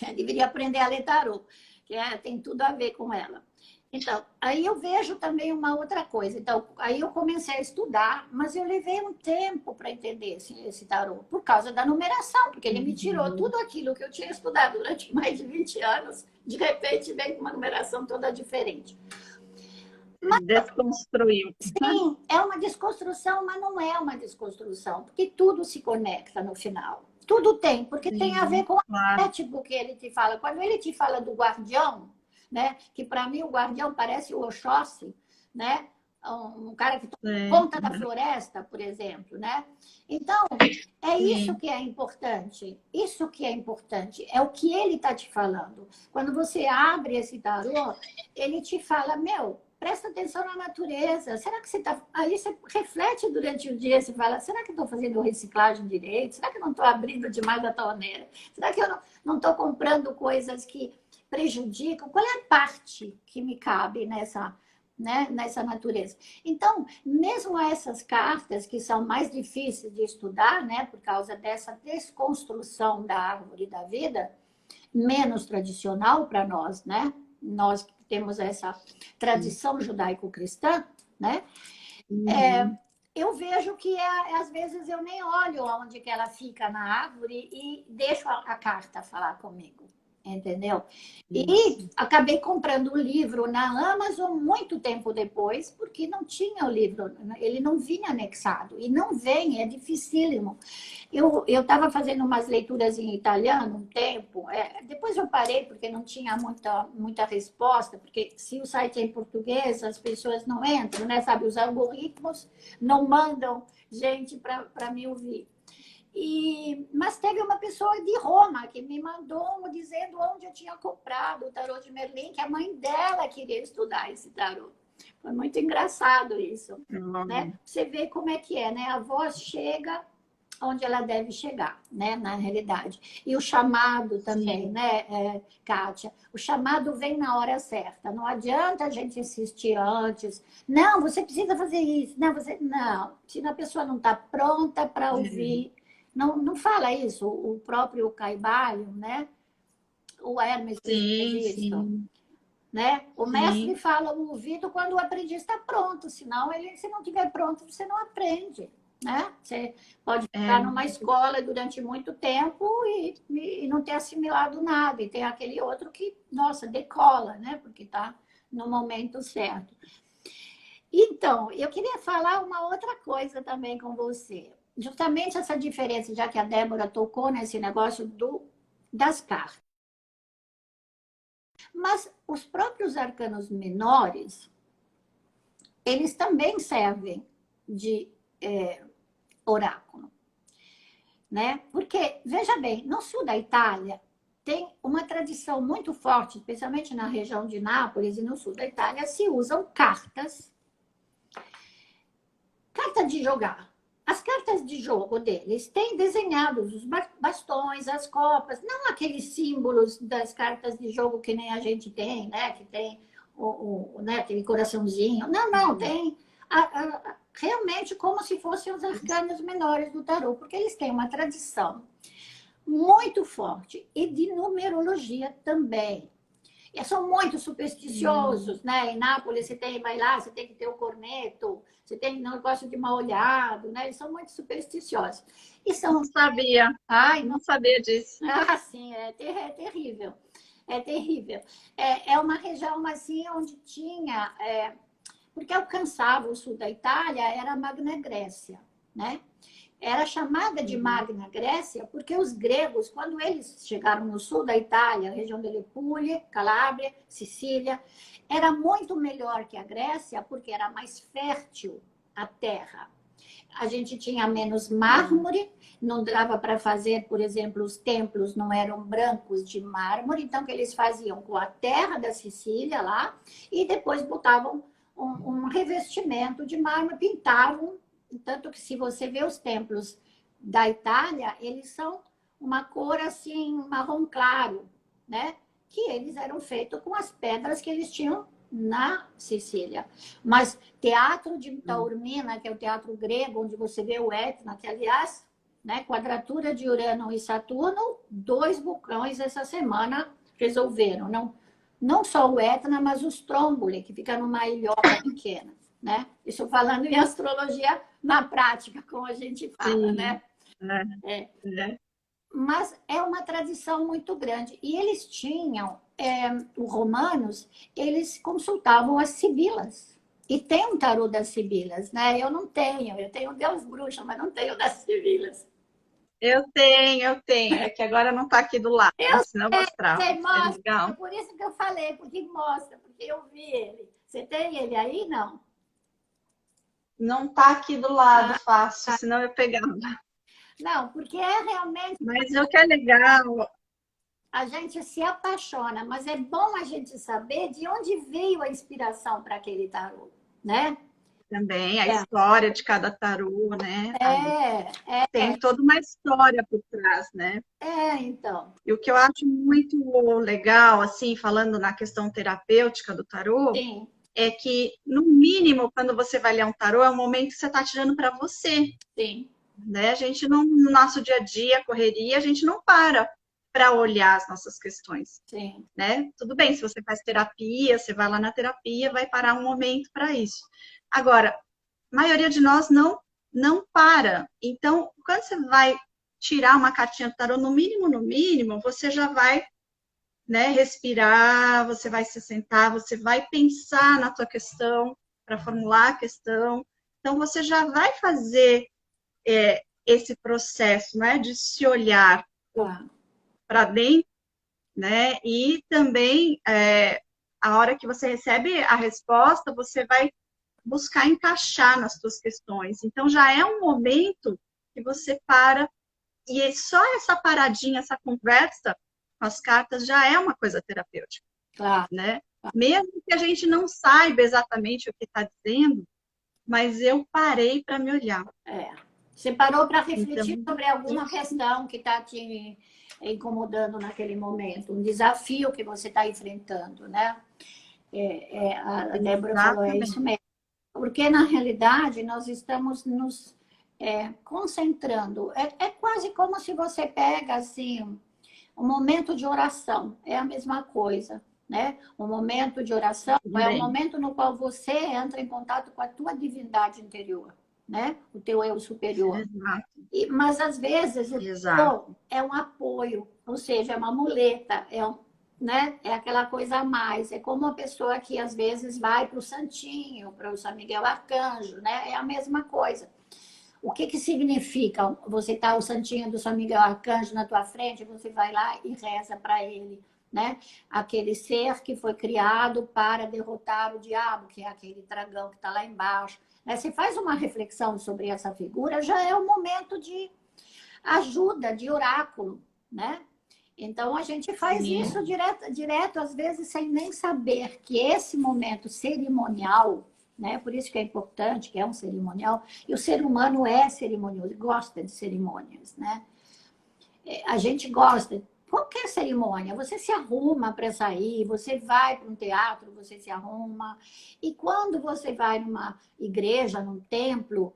[SPEAKER 1] Eu deveria aprender a ler tarô, que tem tudo a ver com ela. Então, aí eu vejo também uma outra coisa. Então, aí eu comecei a estudar, mas eu levei um tempo para entender esse tarô, por causa da numeração, porque ele me tirou tudo aquilo que eu tinha estudado durante mais de 20 anos, de repente vem com uma numeração toda diferente.
[SPEAKER 2] Mas, desconstruiu.
[SPEAKER 1] Sim, é uma desconstrução, mas não é uma desconstrução, porque tudo se conecta no final. Tudo tem, porque tem a ver com o arquétipo que ele te fala. Quando ele te fala do guardião, né? Que para mim o guardião parece o Oxóssi, né? um cara que toma conta da floresta, por exemplo, né? Então, é isso que é importante. Isso que é importante. É o que ele está te falando. Quando você abre esse tarô, ele te fala, meu, presta atenção na natureza. Será que você está... Aí você reflete durante o dia, você fala, será que eu estou fazendo reciclagem direito? Será que eu não estou abrindo demais a torneira? Será que eu não estou comprando coisas que prejudicam? Qual é a parte que me cabe nessa... Né, nessa natureza. Então, mesmo essas cartas que são mais difíceis de estudar, né, por causa dessa desconstrução da árvore da vida, menos tradicional para nós, né? Nós que temos essa tradição judaico-cristã, né? Eu vejo que às vezes eu nem olho onde que ela fica na árvore e deixo a carta falar comigo. Entendeu? E acabei comprando o livro na Amazon muito tempo depois, porque não tinha o livro, ele não vinha anexado. E não vem, é dificílimo. Eu estava fazendo umas leituras em italiano um tempo, depois eu parei porque não tinha muita resposta, porque se o site é em português, as pessoas não entram, né? Sabe, os algoritmos não mandam gente para me ouvir. Mas teve uma pessoa de Roma que me mandou dizendo onde eu tinha comprado o tarô de Merlin, que a mãe dela queria estudar esse tarô. Foi muito engraçado isso. Né? Você vê como é que é, né? A voz chega onde ela deve chegar, né? Na realidade. E o chamado também, sim, né, Kátia? O chamado vem na hora certa. Não adianta a gente insistir antes. Não, você precisa fazer isso. Não. Se a pessoa não está pronta para ouvir... Não fala isso, o próprio Caibalion, né? O Hermes Trismegisto, né? O mestre fala o ouvido quando o aprendiz está pronto, senão se não estiver pronto, você não aprende, né? Você pode ficar numa escola durante muito tempo e não ter assimilado nada, e tem aquele outro que, nossa, decola, né? Porque está no momento certo. Então, eu queria falar uma outra coisa também com você. Justamente essa diferença, já que a Débora tocou nesse negócio das cartas. Mas os próprios arcanos menores, eles também servem de oráculo. Né? Porque, veja bem, no sul da Itália, tem uma tradição muito forte, especialmente na região de Nápoles e no sul da Itália, se usam cartas. Carta de jogar. As cartas de jogo deles têm desenhados os bastões, as copas, não aqueles símbolos das cartas de jogo que nem a gente tem, né? Que tem né? Aquele coraçãozinho. Não, tem realmente como se fossem os arcanos menores do tarô, porque eles têm uma tradição muito forte e de numerologia também. E são muito supersticiosos, né? Em Nápoles vai lá, você tem que ter o corneto, você tem negócio de mal olhado, né? Eles são muito supersticiosos. E são...
[SPEAKER 2] Não sabia.
[SPEAKER 1] Ai,
[SPEAKER 2] não sabia disso.
[SPEAKER 1] Sim, é terrível. É terrível. É uma região assim onde tinha... porque alcançava o sul da Itália, era a Magna Grécia, né? Era chamada de Magna Grécia porque os gregos, quando eles chegaram no sul da Itália, região de Lepúlia, Calábria, Sicília, era muito melhor que a Grécia porque era mais fértil a terra. A gente tinha menos mármore, não dava para fazer, por exemplo, os templos não eram brancos de mármore, então o que eles faziam com a terra da Sicília lá e depois botavam um revestimento de mármore, pintavam. Tanto que se você vê os templos da Itália, eles são uma cor assim, marrom claro, né? Que eles eram feitos com as pedras que eles tinham na Sicília. Mas teatro de Taormina, que é o teatro grego, onde você vê o Etna, que aliás, né, quadratura de Urano e Saturno, 2 vulcões essa semana resolveram. Não só o Etna, mas os Stromboli, que fica numa ilhota pequena. Né? Isso falando em astrologia na prática, como a gente fala, né? Mas é uma tradição muito grande. E eles tinham, os romanos, eles consultavam as sibilas. E tem um tarô das sibilas, né? Eu não tenho, eu tenho Deus Bruxa, mas não tenho das sibilas.
[SPEAKER 2] Eu tenho. É que agora não está aqui do lado, senão eu mostrava.
[SPEAKER 1] Mostra, é por isso que eu falei, porque mostra, porque eu vi ele. Você tem ele aí, não?
[SPEAKER 2] não tá aqui do lado fácil, senão eu pegava.
[SPEAKER 1] Não, porque é realmente
[SPEAKER 2] Mas o que é legal
[SPEAKER 1] a gente se apaixona, mas é bom a gente saber de onde veio a inspiração para aquele tarô, né?
[SPEAKER 2] também, a
[SPEAKER 1] É,
[SPEAKER 2] história de cada tarô, né?
[SPEAKER 1] é,
[SPEAKER 2] Tem toda uma história por trás, né?
[SPEAKER 1] então,
[SPEAKER 2] E o que eu acho muito legal, assim, falando na questão terapêutica do tarô,
[SPEAKER 1] sim,
[SPEAKER 2] é que, no mínimo, quando você vai ler um tarô, é um momento que você está tirando para você,
[SPEAKER 1] sim,
[SPEAKER 2] né? A gente não, no nosso dia a dia, correria, a gente não para olhar as nossas questões,
[SPEAKER 1] sim,
[SPEAKER 2] né? Tudo bem, se você faz terapia, você vai lá na terapia, vai parar um momento para isso. Agora, a maioria de nós não para. Então, quando você vai tirar uma cartinha do tarô, no mínimo, você já vai, né, respirar, você vai se sentar, você vai pensar na tua questão para formular a questão. Então, você já vai fazer esse processo, né, de se olhar
[SPEAKER 1] tá,
[SPEAKER 2] para dentro, né? E também a hora que você recebe a resposta, você vai buscar encaixar nas suas questões. Então já é um momento que você para e só essa paradinha, essa conversa com as cartas já é uma coisa terapêutica,
[SPEAKER 1] claro.
[SPEAKER 2] né? Mesmo que a gente não saiba exatamente o que está dizendo, mas eu parei para me olhar.
[SPEAKER 1] É. Você parou para
[SPEAKER 2] Então,
[SPEAKER 1] refletir sobre alguma
[SPEAKER 2] isso,
[SPEAKER 1] questão que está te incomodando naquele momento, um desafio que você está enfrentando, né? A Débora falou, é isso
[SPEAKER 2] exatamente.
[SPEAKER 1] mesmo. Porque, na realidade, nós estamos nos concentrando. É quase como se você pega, assim, um momento de oração. É a mesma coisa, né? O momento de oração é o
[SPEAKER 2] Também.
[SPEAKER 1] momento no qual você entra em contato com a tua divindade interior, né? O teu eu superior.
[SPEAKER 2] Exato,
[SPEAKER 1] Mas, às vezes, o
[SPEAKER 2] exato.
[SPEAKER 1] tarô é um apoio, ou seja, é uma muleta, né? É aquela coisa a mais. É como uma pessoa que, às vezes, vai para o Santinho, para o São Miguel Arcanjo, né? É a mesma coisa. O que significa você estar o Santinho do São Miguel Arcanjo na tua frente, você vai lá e reza para ele, né? Aquele ser que foi criado para derrotar o diabo, que é aquele dragão que está lá embaixo. Né? Você faz uma reflexão sobre essa figura, já é um momento de ajuda, de oráculo, né? Então a gente faz
[SPEAKER 2] Sim,
[SPEAKER 1] isso direto, às vezes sem nem saber que esse momento cerimonial, né? Por isso que é importante, que é um cerimonial, e o ser humano é cerimonioso, gosta de cerimônias, né? A gente gosta. Qualquer cerimônia, você se arruma para sair, você vai para um teatro, você se arruma. E quando você vai numa igreja, num templo,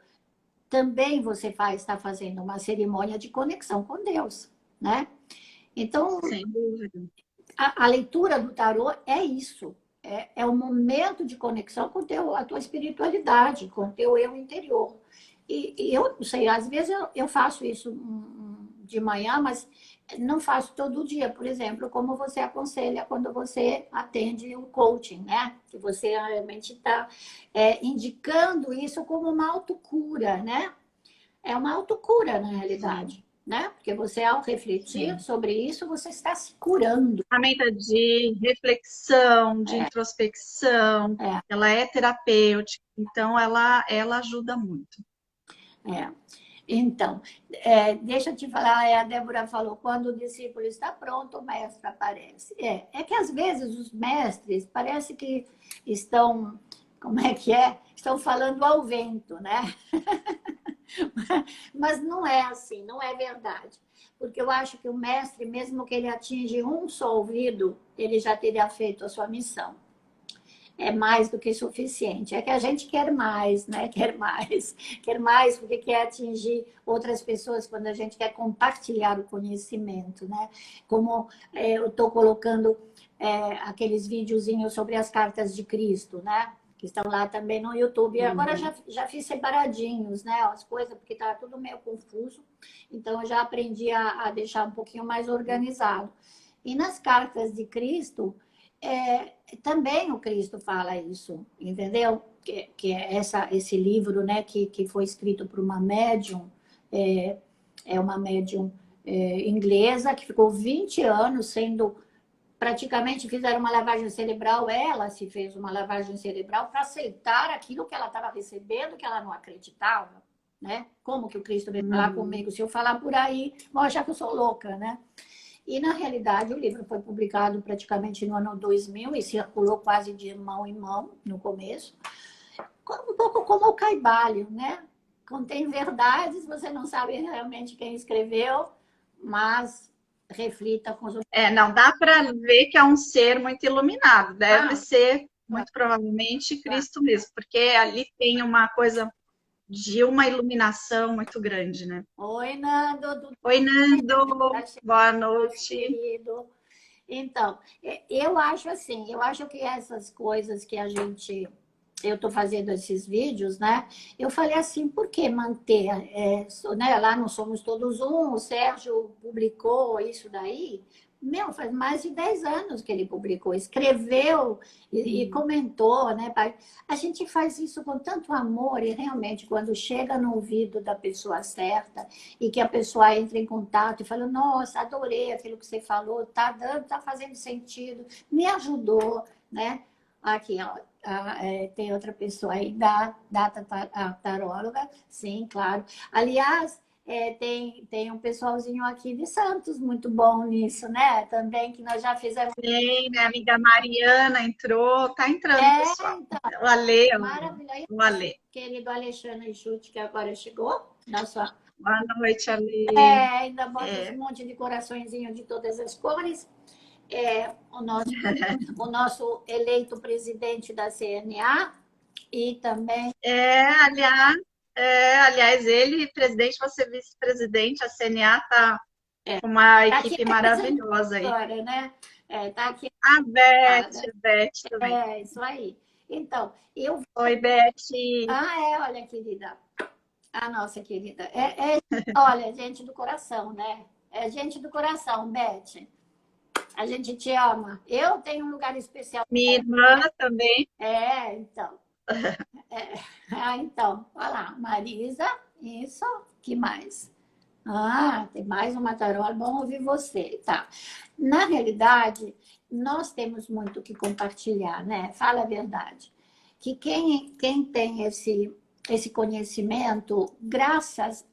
[SPEAKER 1] também você está fazendo uma cerimônia de conexão com Deus, né? Então,
[SPEAKER 2] sem dúvida.
[SPEAKER 1] a leitura do tarô é isso. É um momento de conexão com a tua espiritualidade, com o teu eu interior. E eu não sei, às vezes eu faço isso de manhã, mas não faço todo dia. Por exemplo, como você aconselha quando você atende o coaching, né? Que você realmente está indicando isso como uma autocura, né? É uma autocura, na
[SPEAKER 2] Sim,
[SPEAKER 1] realidade, né? Porque você, ao refletir
[SPEAKER 2] sim.
[SPEAKER 1] sobre isso, você está se curando.
[SPEAKER 2] Ferramenta de reflexão, de
[SPEAKER 1] É,
[SPEAKER 2] introspecção,
[SPEAKER 1] é,
[SPEAKER 2] ela é terapêutica, então ela ajuda muito.
[SPEAKER 1] é. Então, deixa eu te falar, a Débora falou, quando o discípulo está pronto, o mestre aparece. É que às vezes os mestres parece que estão, como é que é? Estão falando ao vento, né? Mas não é assim, não é verdade. Porque eu acho que o mestre, mesmo que ele atinge um só ouvido, ele já teria feito a sua missão. É mais do que suficiente. É que a gente quer mais, né? Quer mais porque quer atingir outras pessoas quando a gente quer compartilhar o conhecimento, né? Como eu estou colocando aqueles videozinhos sobre as cartas de Cristo, né? Que estão lá também no YouTube. E agora
[SPEAKER 2] Uhum.
[SPEAKER 1] já fiz separadinhos, né? As coisas, porque estava tudo meio confuso. Então, eu já aprendi a deixar um pouquinho mais organizado. E nas cartas de Cristo, também o Cristo fala isso, entendeu? Que é esse livro, né, que foi escrito por uma médium, é uma médium inglesa que ficou 20 anos sendo praticamente fizeram uma lavagem cerebral, ela se fez uma lavagem cerebral para aceitar aquilo que ela estava recebendo, que ela não acreditava, né? Como que o Cristo veio falar comigo? Se eu falar por aí, vão achar que eu sou louca, né? E, na realidade, o livro foi publicado praticamente no ano 2000 e circulou quase de mão em mão no começo. Um pouco como o Caibalho, né? Contém verdades, você não sabe realmente quem escreveu, mas reflita com os...
[SPEAKER 2] Não dá para ver que é um ser muito iluminado. Deve ser, muito provavelmente, Cristo mesmo, porque ali tem uma coisa de uma iluminação muito grande, né?
[SPEAKER 1] Oi, Nando.
[SPEAKER 2] Oi, Nando. Boa noite.
[SPEAKER 1] Querido. Então, eu acho assim, eu acho que essas coisas que a gente... Eu estou fazendo esses vídeos, né? Eu falei assim, por que manter? Né? Lá não somos todos um, o Sérgio publicou isso daí. Meu, faz mais de 10 anos que ele publicou, escreveu e comentou, né, pai? A gente faz isso com tanto amor e realmente quando chega no ouvido da pessoa certa e que a pessoa entra em contato e fala, nossa, adorei aquilo que você falou, tá dando, tá fazendo sentido, me ajudou, né? Aqui, ó, tem outra pessoa aí a taróloga, sim, claro. Aliás, tem um pessoalzinho aqui de Santos muito bom nisso, né? Também que nós já fizemos.
[SPEAKER 2] Tem, minha amiga Mariana entrou, tá entrando, pessoal.
[SPEAKER 1] Então,
[SPEAKER 2] o Ale,
[SPEAKER 1] maravilhoso.
[SPEAKER 2] o Ale.
[SPEAKER 1] Querido Alexandre Chute, que agora chegou na sua...
[SPEAKER 2] Boa noite, Ale.
[SPEAKER 1] Ainda bota um monte de coraçõezinho de todas as cores. O nosso eleito presidente da CNA e também...
[SPEAKER 2] Aliás, ele, presidente, você vice-presidente, a CNA está com uma equipe maravilhosa aí.
[SPEAKER 1] Agora, né? Tá aqui.
[SPEAKER 2] A Beth também.
[SPEAKER 1] Isso aí. Então, eu...
[SPEAKER 2] Oi, Beth.
[SPEAKER 1] Olha, querida. A nossa querida. Olha, gente do coração, né? É gente do coração, Beth. A gente te ama. Eu tenho um lugar especial.
[SPEAKER 2] Minha irmã também.
[SPEAKER 1] Então. Então, olha lá. Marisa, isso. Que mais? Tem mais uma tarola. Bom ouvir você. Tá. Na realidade, nós temos muito o que compartilhar, né? Fala a verdade. Que quem tem esse conhecimento, graças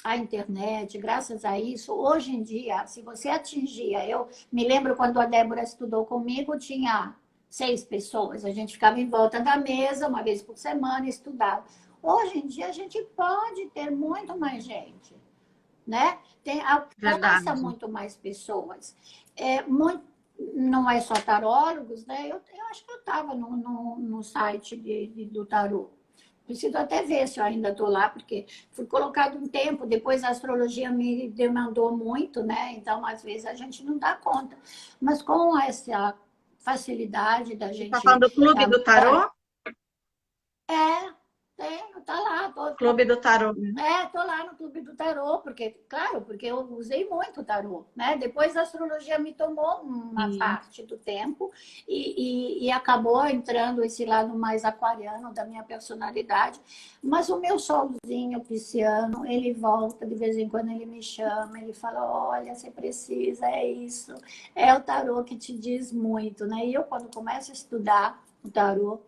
[SPEAKER 1] à internet, graças a isso, hoje em dia, se você atingia... Eu me lembro quando a Débora estudou comigo, tinha 6 pessoas. A gente ficava em volta da mesa, uma vez por semana, e estudava. Hoje em dia, a gente pode ter muito mais gente, né? Alcança muito mais pessoas. Não é só tarólogos, né? Eu acho que eu estava no site do tarô. Preciso até ver se eu ainda estou lá, porque fui colocado um tempo, depois a astrologia me demandou muito, né? Então, às vezes, a gente não dá conta. Mas com essa facilidade da gente...
[SPEAKER 2] Tá falando do Clube do Tarô?
[SPEAKER 1] Tenho, tá lá.
[SPEAKER 2] Clube do Tarô.
[SPEAKER 1] Tô lá no Clube do Tarô, porque eu usei muito o tarô, né? Depois a astrologia me tomou uma parte do tempo e acabou entrando esse lado mais aquariano da minha personalidade. Mas o meu solzinho pisciano, ele volta, de vez em quando ele me chama, ele fala, olha, você precisa, é isso. É o tarô que te diz muito, né? E eu, quando começo a estudar o tarô,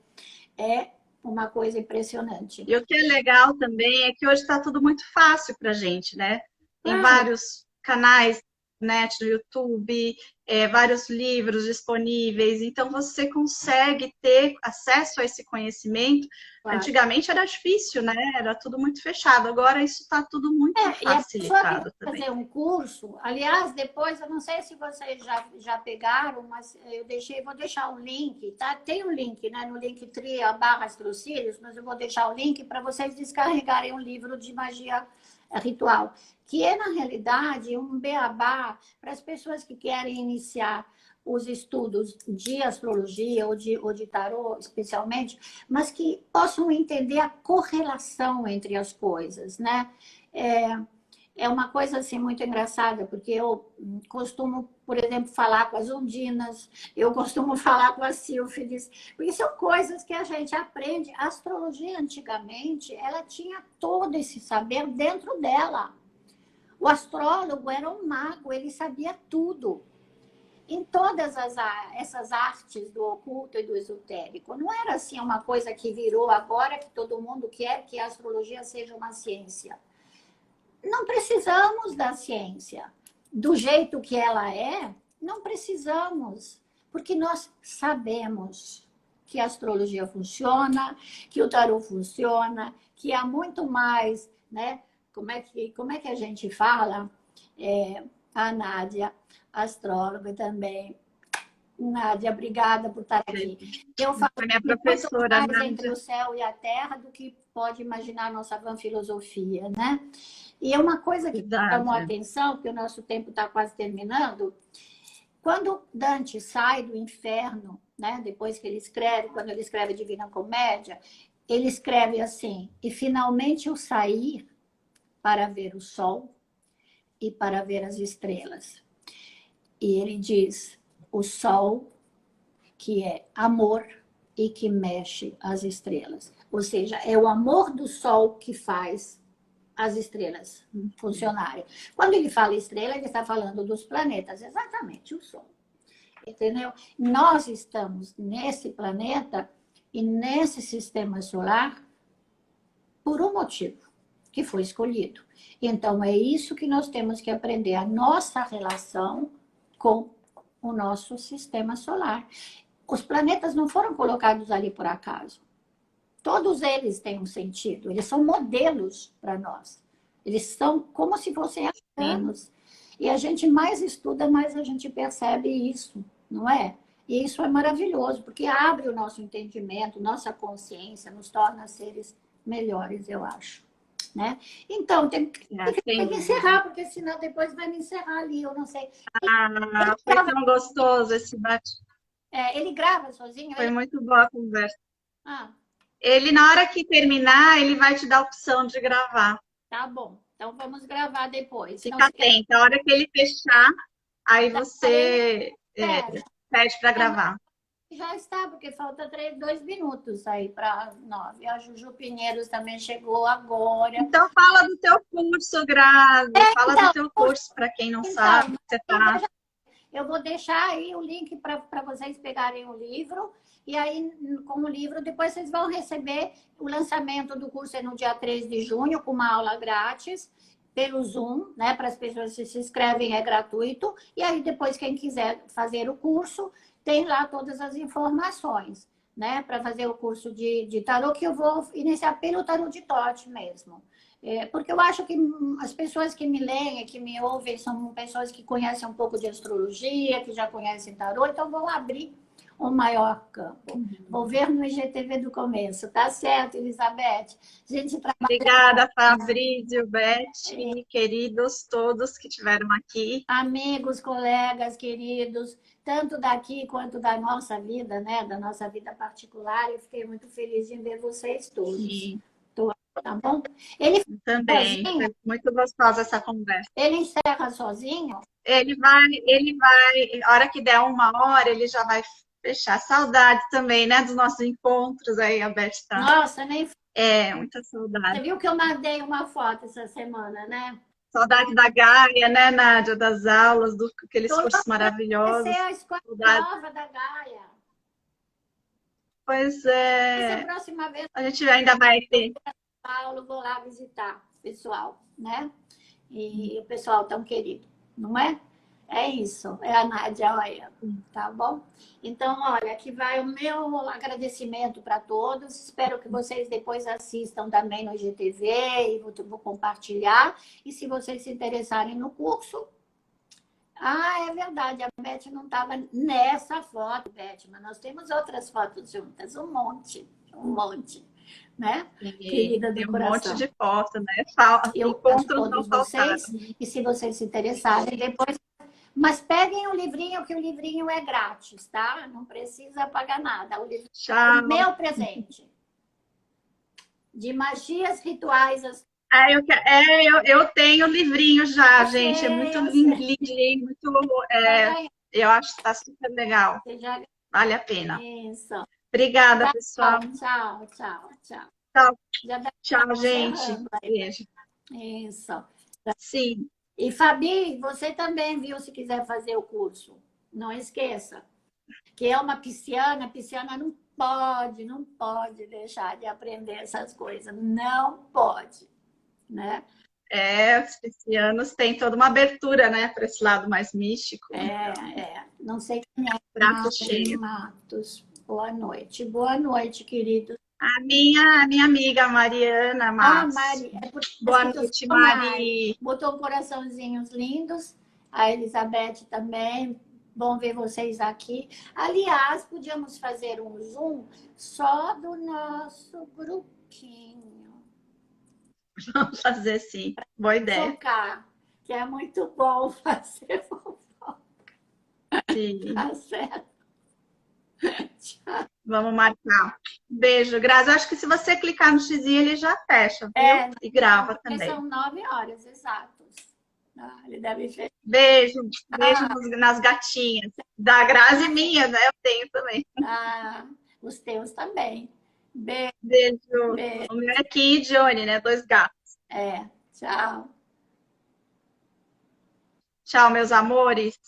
[SPEAKER 1] uma coisa impressionante.
[SPEAKER 2] E o que é legal também é que hoje está tudo muito fácil para a gente, né? Tem vários canais, net, no YouTube, vários livros disponíveis, então você consegue ter acesso a esse conhecimento. Antigamente era difícil, né? Era tudo muito fechado. Agora isso está tudo muito facilitado também.
[SPEAKER 1] Fazer um curso, aliás, depois, eu não sei se vocês já pegaram, mas vou deixar um link, tá? Tem um link, né? No Linktree, /Astrocílios, mas eu vou deixar o link para vocês descarregarem um livro de magia ritual, que na realidade, um beabá para as pessoas que querem iniciar os estudos de astrologia ou de tarô, especialmente, mas que possam entender a correlação entre as coisas, né? É uma coisa assim muito engraçada, porque eu costumo, por exemplo, falar com as ondinas, eu costumo falar com as sílfides, porque são coisas que a gente aprende. A astrologia, antigamente, ela tinha todo esse saber dentro dela. O astrólogo era um mago, ele sabia tudo. em todas essas artes do oculto e do esotérico. Não era assim uma coisa que virou agora que todo mundo quer que a astrologia seja uma ciência. Não precisamos da ciência. Do jeito que ela é, não precisamos, porque nós sabemos que a astrologia funciona, que o tarô funciona, que há muito mais, né? Como é que a gente fala? A Nádia, astróloga também. Nádia, obrigada por estar aqui. Eu falo
[SPEAKER 2] minha
[SPEAKER 1] muito
[SPEAKER 2] professora,
[SPEAKER 1] mais
[SPEAKER 2] Nádia.
[SPEAKER 1] entre o céu e a terra do que pode imaginar a nossa van filosofia, né? E é uma coisa que chamou a atenção, porque o nosso tempo está quase terminando. Quando Dante sai do inferno, né? Depois que ele escreve, quando ele escreve a Divina Comédia, ele escreve assim: e finalmente eu saí para ver o sol e para ver as estrelas. E ele diz: o sol, que é amor e que mexe as estrelas. Ou seja, é o amor do sol que faz as estrelas funcionarem. Quando ele fala estrela, ele está falando dos planetas, exatamente o sol. Entendeu? Nós estamos nesse planeta e nesse sistema solar por um motivo que foi escolhido. Então, é isso que nós temos que aprender, a nossa relação com o nosso sistema solar. Os planetas não foram colocados ali por acaso. Todos eles têm um sentido, eles são modelos para nós. Eles são como se fossem anos. E a gente mais estuda, mais a gente percebe isso, não é? E isso é maravilhoso, porque abre o nosso entendimento, nossa consciência, nos torna seres melhores, eu acho. Né? Então, tem que encerrar, porque senão depois vai me encerrar ali, eu não sei.
[SPEAKER 2] Foi tão gostoso esse bate.
[SPEAKER 1] Ele grava sozinho?
[SPEAKER 2] Foi muito boa a conversa.
[SPEAKER 1] Ah.
[SPEAKER 2] Ele, na hora que terminar, ele vai te dar a opção de gravar.
[SPEAKER 1] Tá bom. Então, vamos gravar depois.
[SPEAKER 2] Fica atenta. A hora que ele fechar, aí você pede para gravar.
[SPEAKER 1] Já está, porque falta 2 minutos aí para 9. A Juju Pinheiros também chegou agora.
[SPEAKER 2] Então, fala do teu curso, Grazi. Fala do teu curso, para quem não sabe. Você tá...
[SPEAKER 1] Eu vou deixar aí o link para vocês pegarem o livro. E aí, com o livro, depois vocês vão receber o lançamento do curso no dia 3 de junho, com uma aula grátis, pelo Zoom, né? Para as pessoas que se inscrevem, é gratuito. E aí, depois, quem quiser fazer o curso, tem lá todas as informações, né? Para fazer o curso de tarô, que eu vou iniciar pelo tarô de Tote mesmo. Porque eu acho que as pessoas que me leem, que me ouvem, são pessoas que conhecem um pouco de astrologia, que já conhecem tarô, então vão abrir um maior campo. Vou ver no IGTV do começo. Tá certo, Elizabeth? Gente,
[SPEAKER 2] obrigada, Fabrício, Beth, queridos todos que estiveram aqui.
[SPEAKER 1] Amigos, colegas, queridos, tanto daqui quanto da nossa vida, né? Da nossa vida particular. Eu fiquei muito feliz de ver vocês todos.
[SPEAKER 2] Sim.
[SPEAKER 1] Tá bom? Ele
[SPEAKER 2] também, foi muito gostosa essa conversa.
[SPEAKER 1] Ele encerra sozinho?
[SPEAKER 2] Ele vai, a hora que der 1 hora, ele já vai fechar. Saudade também, né, dos nossos encontros aí, a Beth tá.
[SPEAKER 1] Nossa, nem...
[SPEAKER 2] muita saudade.
[SPEAKER 1] Você viu que eu mandei uma foto essa semana, né?
[SPEAKER 2] Saudade da Gaia, né, Nádia, das aulas, aqueles cursos maravilhosos.
[SPEAKER 1] Vai ser a escola nova da Gaia.
[SPEAKER 2] Pois é.
[SPEAKER 1] Essa próxima vez
[SPEAKER 2] a gente ainda vai ter.
[SPEAKER 1] Paulo, vou lá visitar o pessoal, né? E o pessoal tão querido, não é? É isso, é a Nádia, olha, tá bom? Então, olha, aqui vai o meu agradecimento para todos. Espero que vocês depois assistam também no IGTV e vou compartilhar. E se vocês se interessarem no curso... Ah, é verdade, a Beth não estava nessa foto, Beth, mas nós temos outras fotos juntas, um monte, né? Querida do coração.
[SPEAKER 2] Um monte de foto, né?
[SPEAKER 1] Eu encontro todos vocês, e se vocês se interessarem, depois... Mas peguem o livrinho, que o livrinho é grátis, tá? Não precisa pagar nada. O livrinho é o meu presente. De magias rituais.
[SPEAKER 2] Eu tenho o livrinho já, gente. É muito lindinho, muito... eu acho que tá super legal. Vale a pena.
[SPEAKER 1] Isso.
[SPEAKER 2] Obrigada, pessoal.
[SPEAKER 1] Tchau.
[SPEAKER 2] Tchau, gente. Beijo.
[SPEAKER 1] Isso.
[SPEAKER 2] Sim.
[SPEAKER 1] E, Fabi, você também, viu, se quiser fazer o curso. Não esqueça. Que é uma pisciana não pode deixar de aprender essas coisas. Não pode, né?
[SPEAKER 2] Os piscianos têm toda uma abertura, né, para esse lado mais místico.
[SPEAKER 1] Não sei quem é
[SPEAKER 2] Prato
[SPEAKER 1] Marlene
[SPEAKER 2] cheio.
[SPEAKER 1] Matos. Boa noite. Boa noite, querido.
[SPEAKER 2] A minha amiga Mariana
[SPEAKER 1] Ah,
[SPEAKER 2] Matos.
[SPEAKER 1] Mari, é por isso
[SPEAKER 2] Boa
[SPEAKER 1] que tu
[SPEAKER 2] noite,
[SPEAKER 1] sou Mari.
[SPEAKER 2] Mari.
[SPEAKER 1] Botou coraçãozinhos lindos. A Elizabeth também. Bom ver vocês aqui. Aliás, podíamos fazer um Zoom só do nosso grupinho.
[SPEAKER 2] Vamos fazer sim. Boa ideia.
[SPEAKER 1] Focar, que é muito bom fazer fofoca.
[SPEAKER 2] Sim.
[SPEAKER 1] Tá certo. Tchau.
[SPEAKER 2] Vamos marcar. Beijo, Grazi. Eu acho que se você clicar no xizinho, ele já fecha, viu? E grava também.
[SPEAKER 1] São 9 horas exatos. Ele deve fechar.
[SPEAKER 2] Beijo. Beijo nas gatinhas. Da Grazi minha, né? Eu tenho também.
[SPEAKER 1] Os teus também. Beijo.
[SPEAKER 2] Beijo.
[SPEAKER 1] Beijo.
[SPEAKER 2] O meu é Kim e Johnny, né? 2 gatos.
[SPEAKER 1] Tchau.
[SPEAKER 2] Tchau, meus amores.